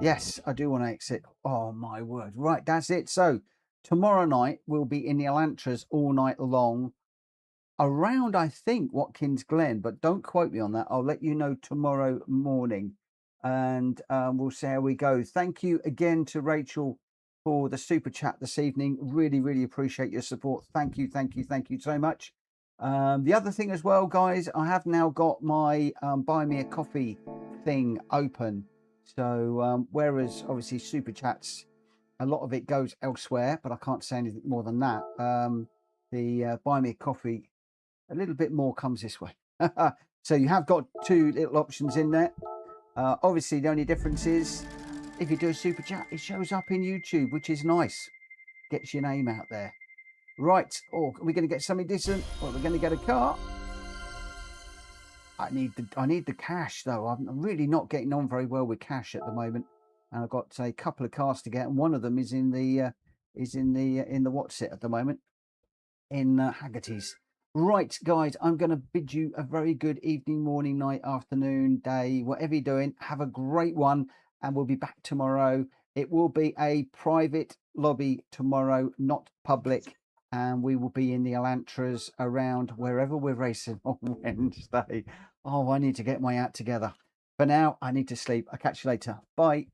Yes, I do want to exit. Oh, my word. Right, that's it. So tomorrow night, we'll be in the Elantras all night long around, I think, Watkins Glen, but don't quote me on that. I'll let you know tomorrow morning and we'll see how we go. Thank you again to Rachel for the super chat this evening. Really, really appreciate your support. Thank you, thank you, thank you so much. The other thing as well, guys, I have now got my buy me a coffee thing open. So whereas obviously super chats, a lot of it goes elsewhere, but I can't say anything more than that. The buy me a coffee, a little bit more comes this way. So you have got two little options in there. Obviously the only difference is if you do a super chat, it shows up in YouTube, which is nice. Gets your name out there. Right. Or are we going to get something decent? Or are we going to get a car? I need the cash though. I'm really not getting on very well with cash at the moment, and I've got a couple of cars to get, and one of them is in the what's it at the moment in Haggerty's. Right, guys, I'm going to bid you a very good evening, morning, night, afternoon, day, whatever you're doing. Have a great one, and we'll be back tomorrow. It will be a private lobby tomorrow, not public. And we will be in the Elantras around wherever we're racing on Wednesday. Oh, I need to get my act together. For now, I need to sleep. I'll catch you later. Bye.